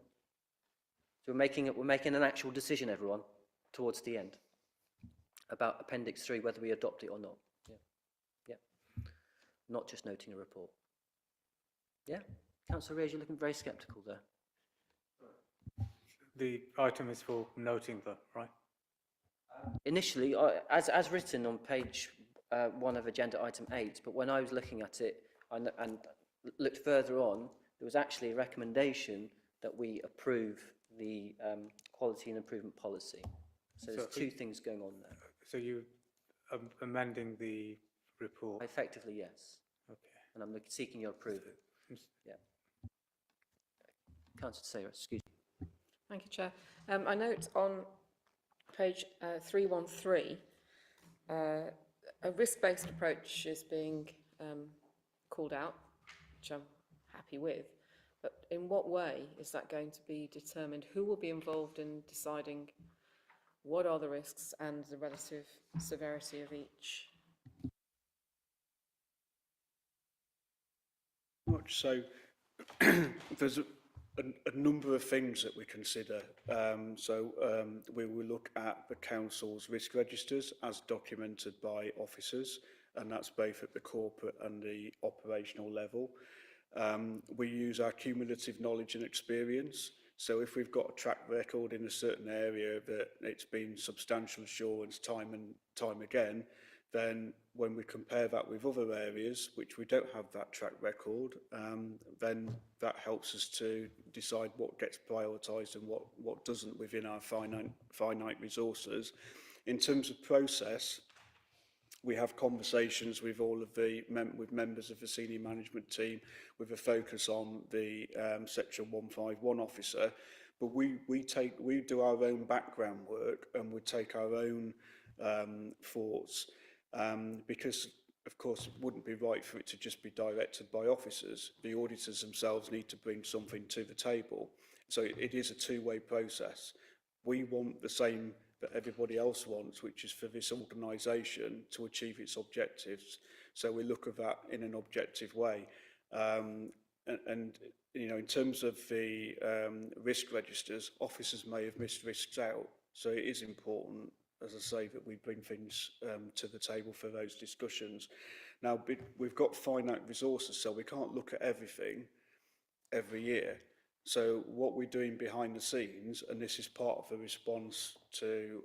So we're making an actual decision, everyone, towards the end, about Appendix 3, whether we adopt it or not. Yeah. Yeah. Not just noting a report. Yeah? Councillor Reyes, you're looking very sceptical there. The item is for noting that, right? Initially, as written on page 1 of agenda item 8, but when I was looking at it and looked further on, there was actually a recommendation that we approve the quality and improvement policy. So there's two things going on there. So you are amending the report? Effectively, yes. Okay. And I'm seeking your approval. Yeah. Councillor Sayre, excuse me. Thank you, Chair. I note on page 313, a risk-based approach is being called out, which I'm happy with. But in what way is that going to be determined? Who will be involved in deciding what are the risks and the relative severity of each? Much so, there's a number of things that we consider. We will look at the council's risk registers as documented by officers, and that's both at the corporate and the operational level. We use our cumulative knowledge and experience. So if we've got a track record in a certain area that it's been substantial assurance time and time again, then when we compare that with other areas which we don't have that track record, then that helps us to decide what gets prioritised and what doesn't within our finite resources. In terms of process, we have conversations with all of the members of the senior management team with a focus on the Section 151 officer, but we do our own background work and we take our own thoughts. Because, of course, it wouldn't be right for it to just be directed by officers. The auditors themselves need to bring something to the table. So it is a two-way process. We want the same that everybody else wants, which is for this organisation to achieve its objectives. So we look at that in an objective way. And you know, in terms of the risk registers, officers may have missed risks out. So it is important, as I say, that we bring things to the table for those discussions. Now, we've got finite resources, so we can't look at everything every year. So what we're doing behind the scenes, and this is part of the response to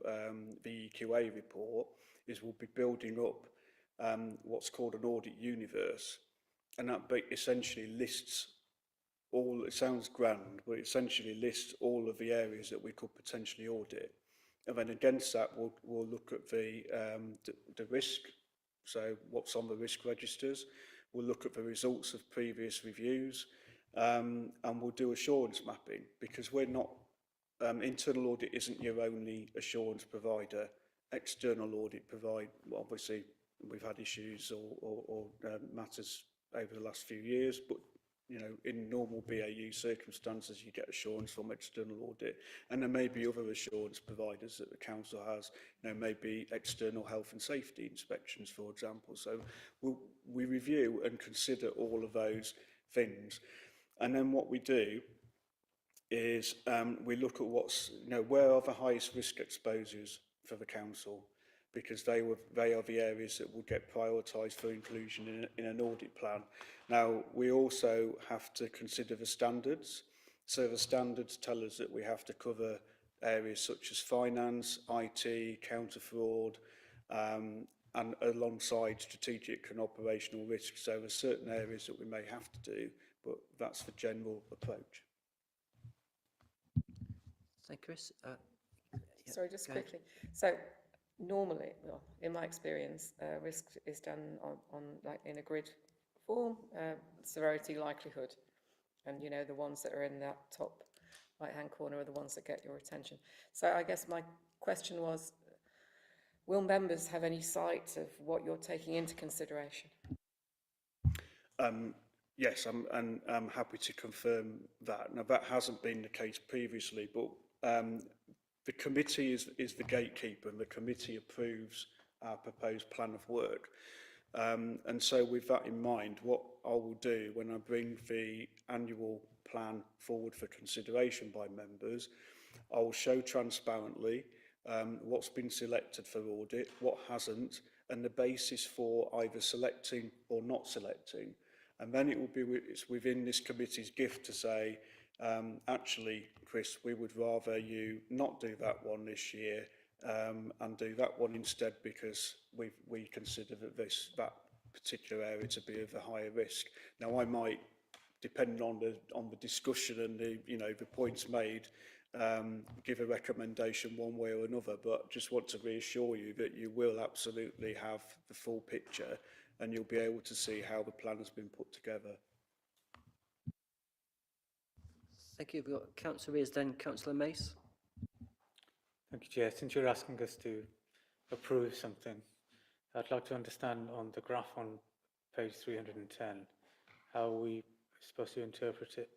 the EQA report, is we'll be building up what's called an audit universe. And that essentially lists all, it sounds grand, but it essentially lists all of the areas that we could potentially audit. And then against that, we'll look at the risk, so what's on the risk registers. We'll look at the results of previous reviews, and we'll do assurance mapping, because we're not, internal audit isn't your only assurance provider. External audit obviously we've had issues or matters over the last few years, but you know, in normal BAU circumstances, you get assurance from external audit, and there may be other assurance providers that the council has. You know, maybe external health and safety inspections, for example. So we review and consider all of those things, and then what we do is we look at what's, you know, where are the highest risk exposures for the council, because they are the areas that will get prioritised for inclusion in an audit plan. Now, we also have to consider the standards. So the standards tell us that we have to cover areas such as finance, IT, counter-fraud, and alongside strategic and operational risks. So there's certain areas that we may have to do, but that's the general approach. Thank you, Chris. Yeah, Sorry, just go ahead. quickly. So normally, well, in my experience, risk is done on like in a grid form, severity, likelihood, and you know the ones that are in that top right-hand corner are the ones that get your attention. So I guess my question was, will members have any sight of what you're taking into consideration? Yes, I'm happy to confirm that. Now, that hasn't been the case previously, but the committee is the gatekeeper, and the committee approves our proposed plan of work. And so with that in mind, what I will do when I bring the annual plan forward for consideration by members, I will show transparently what's been selected for audit, what hasn't, and the basis for either selecting or not selecting. And then it will be it's within this committee's gift to say, actually, Chris, we would rather you not do that one this year and do that one instead, because we consider that particular area to be of a higher risk. Now, I might, depending on the discussion and the points made, give a recommendation one way or another, but just want to reassure you that you will absolutely have the full picture, and you'll be able to see how the plan has been put together. Thank you. We've got Councillor Rees, then Councillor Mace. Thank you, Chair. Since you're asking us to approve something, I'd like to understand on the graph on page 310, how are we supposed to interpret it?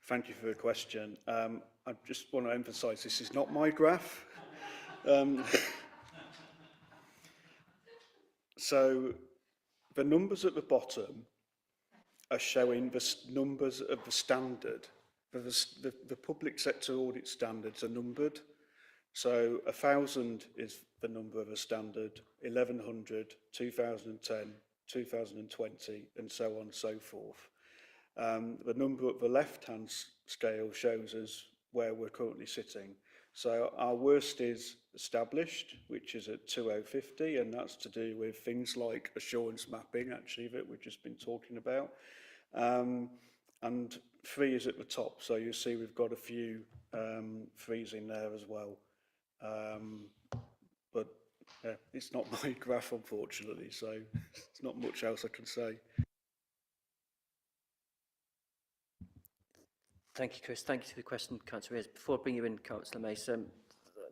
Thank you for the question. I just want to emphasise this is not my graph. Um, so the numbers at the bottom are showing the numbers of the standard. The public sector audit standards are numbered. So 1,000 is the number of a standard, 1,100, 2010, 2020, and so on and so forth. The number at the left-hand scale shows us where we're currently sitting. So our worst is established, which is at 2050, and that's to do with things like assurance mapping, actually, that we've just been talking about. And 3 is at the top, so you see we've got a few 3s in there as well. But yeah, it's not my graph, unfortunately, so there's not much else I can say. Thank you, Chris. Thank you for the question, Councillor Rears. Before I bring you in, Councillor Mason,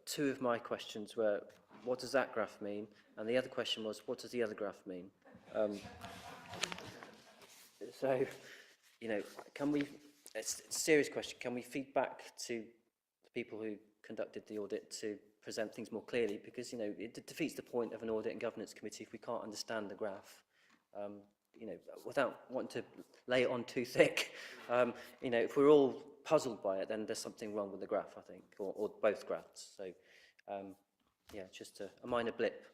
2 of my questions were, what does that graph mean? And the other question was, what does the other graph mean? So, you know, can we, it's a serious question, can we feed back to the people who conducted the audit to present things more clearly? Because, you know, it defeats the point of an audit and governance committee if we can't understand the graph. You know, without wanting to lay it on too thick, you know, if we're all puzzled by it, then there's something wrong with the graph, I think, or both graphs. So, yeah, just a minor blip,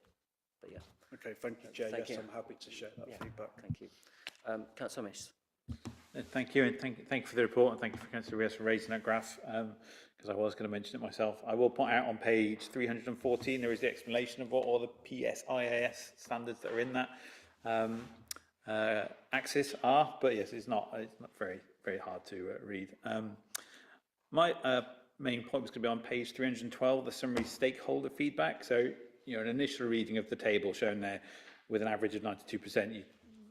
but yeah. Okay, thank you, Chair. Thank yes, you. I'm happy to share that feedback. Thank you. Councillor Mace. Thank you, and thank you for the report, and thank you for Councillor Rees for raising that graph, because I was going to mention it myself. I will point out on page 314 there is the explanation of what all the PSIAS standards that are in that axis are, but yes, it's not very hard to read. My main point was going to be on page 312, the summary stakeholder feedback. So, you know, an initial reading of the table shown there with an average of 92%,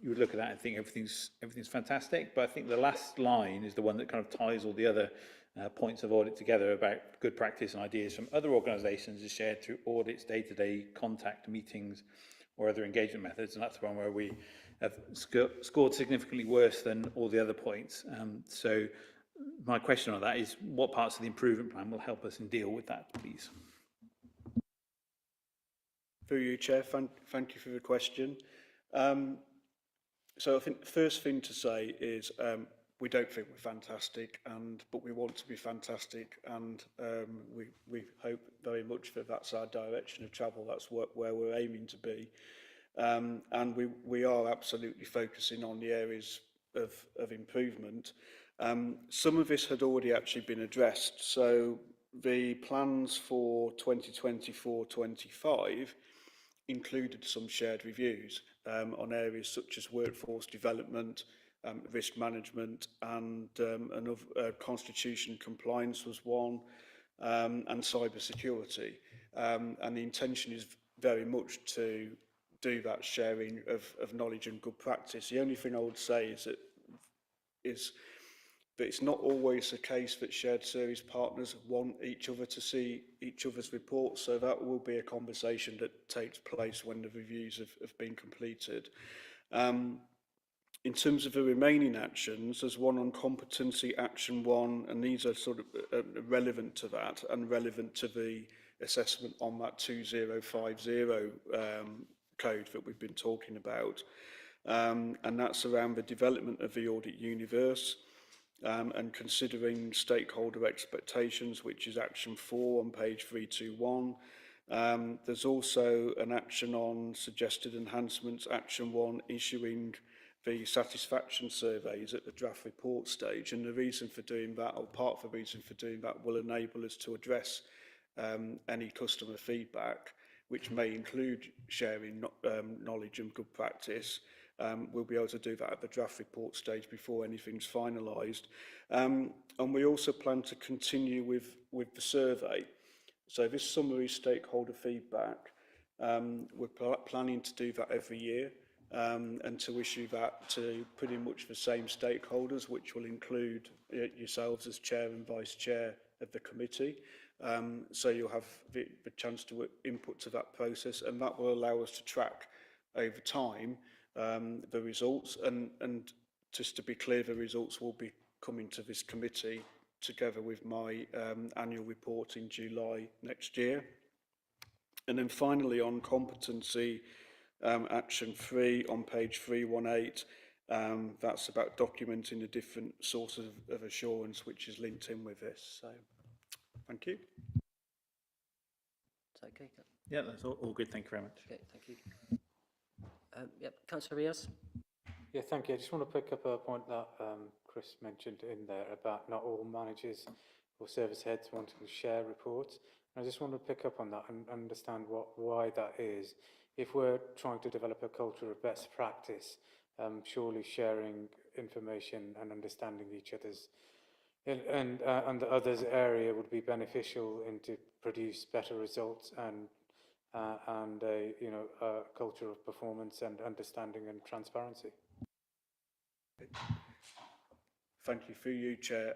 you would look at that and think everything's fantastic. But I think the last line is the one that kind of ties all the other points of audit together about good practice and ideas from other organisations is shared through audits, day-to-day contact meetings or other engagement methods. And that's the one where we have scored significantly worse than all the other points. So my question on that is, what parts of the improvement plan will help us in deal with that, please? Through you, Chair, thank you for the question. So I think the first thing to say is we don't think we're fantastic, but we want to be fantastic, and we hope very much that that's our direction of travel. That's where we're aiming to be, and we are absolutely focusing on the areas of improvement. Some of this had already actually been addressed. So the plans for 2024-25 included some shared reviews on areas such as workforce development, risk management, and constitution compliance was one, and cyber security. And the intention is very much to do that sharing of knowledge and good practice. The only thing I would say is that it's not always the case that shared service partners want each other to see each other's reports, so that will be a conversation that takes place when the reviews have been completed. In terms of the remaining actions, there's one on competency action 1, and these are sort of relevant to that and relevant to the assessment on that 2050 code that we've been talking about. And that's around the development of the audit universe, and considering stakeholder expectations, which is action 4 on page 321. There's also an action on suggested enhancements, action 1, issuing the satisfaction surveys at the draft report stage. And the reason for doing that, or part of the reason for doing that, will enable us to address any customer feedback, which may include sharing knowledge and good practice. We'll be able to do that at the draft report stage before anything's finalised. And we also plan to continue with the survey. So this summary stakeholder feedback, we're planning to do that every year, and to issue that to pretty much the same stakeholders, which will include yourselves as chair and vice chair of the committee. So you'll have the chance to input to that process, and that will allow us to track over time the results, and just to be clear, the results will be coming to this committee together with my annual report in July next year. And then finally, on competency, action 3 on page 318, that's about documenting the different sources of assurance which is linked in with this. So, thank you. Is that okay? Yeah, that's all good. Thank you very much. Okay, thank you. Yep, Councillor Riaz. Yeah, thank you. I just want to pick up a point that Chris mentioned in there about not all managers or service heads wanting to share reports. I just want to pick up on that and understand why that is. If we're trying to develop a culture of best practice, surely sharing information and understanding each other's and the others' area would be beneficial to produce better results and a culture of performance and understanding and transparency. Thank you for you, Chair.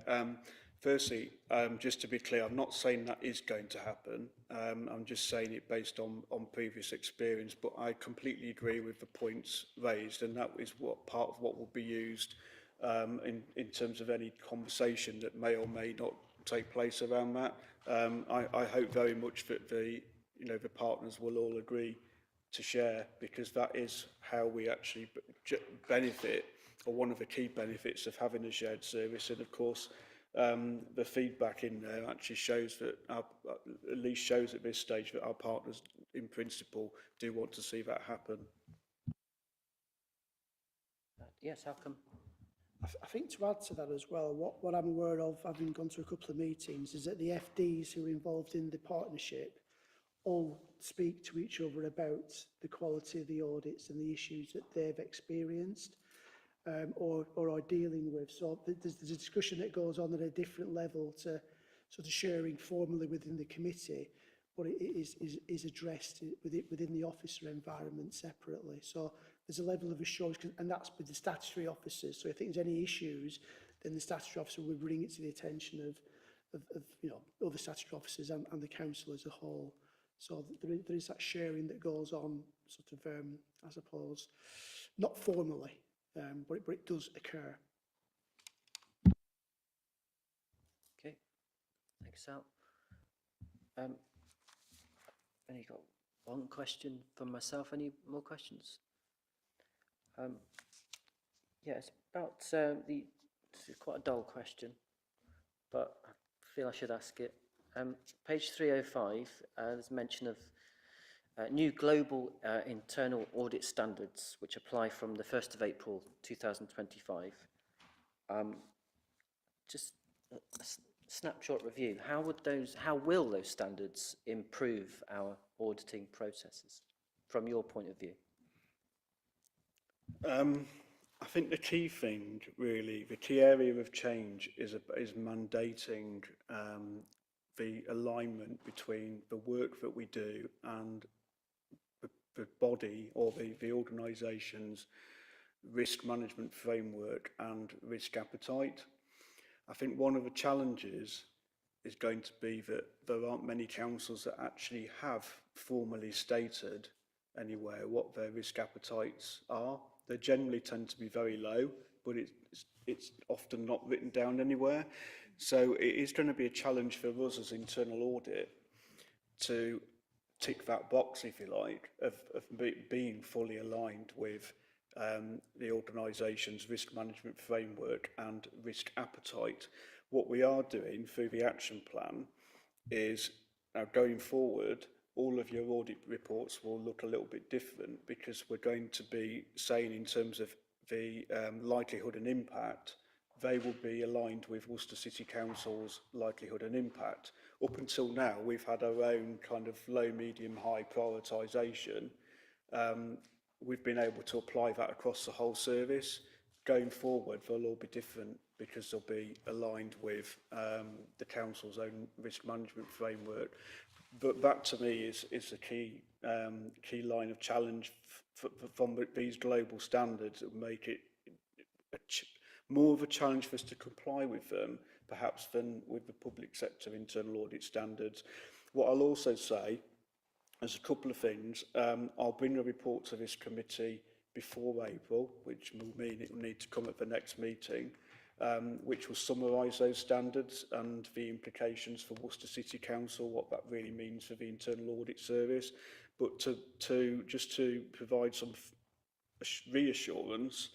Firstly, just to be clear, I'm not saying that is going to happen. I'm just saying it based on previous experience, but I completely agree with the points raised, and that is what part of what will be used in terms of any conversation that may or may not take place around that. I hope very much that the partners will all agree to share, because that is how we actually benefit, or one of the key benefits of having a shared service. And of course, the feedback in there actually shows that, at least shows at this stage, that our partners in principle do want to see that happen. Yes, how come? I think to add to that as well, what I'm aware of, having gone to a couple of meetings, is that the FDs who are involved in the partnership all speak to each other about the quality of the audits and the issues that they've experienced or are dealing with. So there's a discussion that goes on at a different level to sort of sharing formally within the committee, but it is addressed within the officer environment separately. So there's a level of assurance, and that's with the statutory officers. So if there's any issues, then the statutory officer will bring it to the attention of other statutory officers and the council as a whole. So there is that sharing that goes on, sort of, I suppose, not formally, but it does occur. Okay, thanks, Sal. Only got one question from myself. Any more questions? Yeah, it's about this is quite a dull question, but I feel I should ask it. Page 305, there's mention of new global internal audit standards which apply from the 1st of April 2025. Just a snapshot review. How will those standards improve our auditing processes from your point of view? I think the key thing, really, the key area of change is mandating the alignment between the work that we do and the body or the organisation's risk management framework and risk appetite. I think one of the challenges is going to be that there aren't many councils that actually have formally stated anywhere what their risk appetites are. They generally tend to be very low, but it's often not written down anywhere. So it is going to be a challenge for us as internal audit to tick that box, if you like, of being fully aligned with the organisation's risk management framework and risk appetite. What we are doing through the action plan is, now going forward, all of your audit reports will look a little bit different, because we're going to be saying, in terms of the likelihood and impact, they will be aligned with Worcester City Council's likelihood and impact. Up until now, we've had our own kind of low, medium, high prioritisation. We've been able to apply that across the whole service. Going forward, they'll all be different, because they'll be aligned with the council's own risk management framework. But that, to me, is a key line of challenge from these global standards that make it more of a challenge for us to comply with them, perhaps, than with the public sector internal audit standards. What I'll also say, there's a couple of things. I'll bring a report to this committee before April, which will mean it will need to come at the next meeting, which will summarise those standards and the implications for Worcester City Council, what that really means for the internal audit service. But just to provide some reassurance,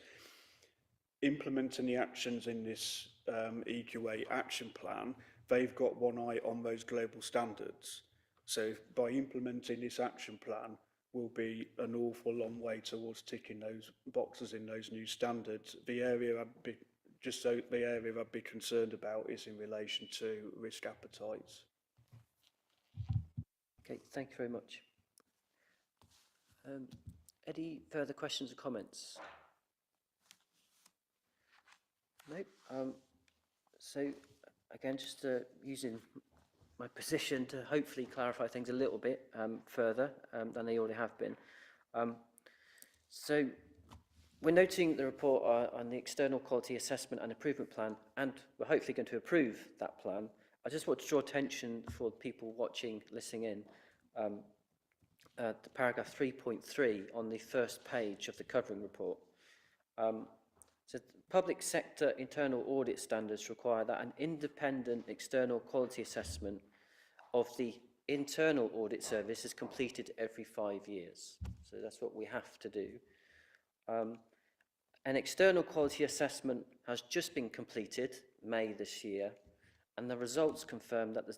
implementing the actions in this EQA action plan, they've got one eye on those global standards. So by implementing this action plan will be an awful long way towards ticking those boxes in those new standards. The area I'd be concerned about is in relation to risk appetites. Okay, thank you very much. Any further questions or comments? No. So again, just using my position to hopefully clarify things a little bit further than they already have been. So we're noting the report on the external quality assessment and improvement plan, and we're hopefully going to approve that plan. I just want to draw attention for people watching, listening in, to paragraph 3.3 on the first page of the covering report. So public sector internal audit standards require that an independent external quality assessment of the internal audit service is completed every 5 years. So that's what we have to do. An external quality assessment has just been completed, May this year, and the results confirm that the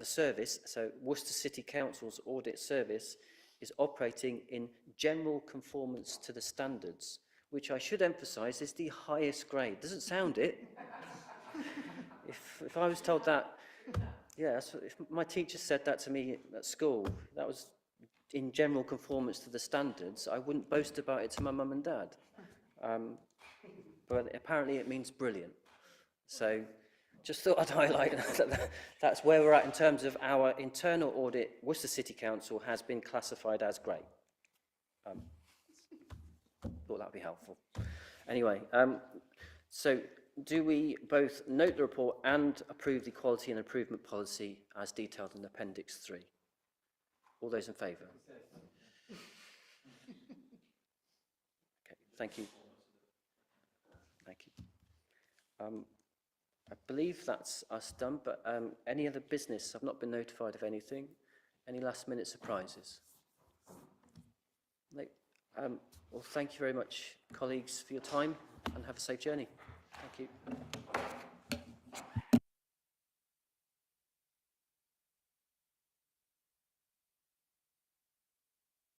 service, so Worcester City Council's audit service, is operating in general conformance to the standards, which I should emphasise is the highest grade. Doesn't sound it. If I was told that, yeah, if my teacher said that to me at school, that was in general conformance to the standards, I wouldn't boast about it to my mum and dad. But apparently it means brilliant. So just thought I'd highlight that's where we're at in terms of our internal audit. Worcester City Council has been classified as great. Thought that'd be helpful. Anyway, so do we both note the report and approve the quality and improvement policy as detailed in Appendix 3? All those in favour? Okay, thank you. Thank you. I believe that's us done, but any other business? I've not been notified of anything. Any last minute surprises? No. Well, thank you very much, colleagues, for your time, and have a safe journey. Thank you.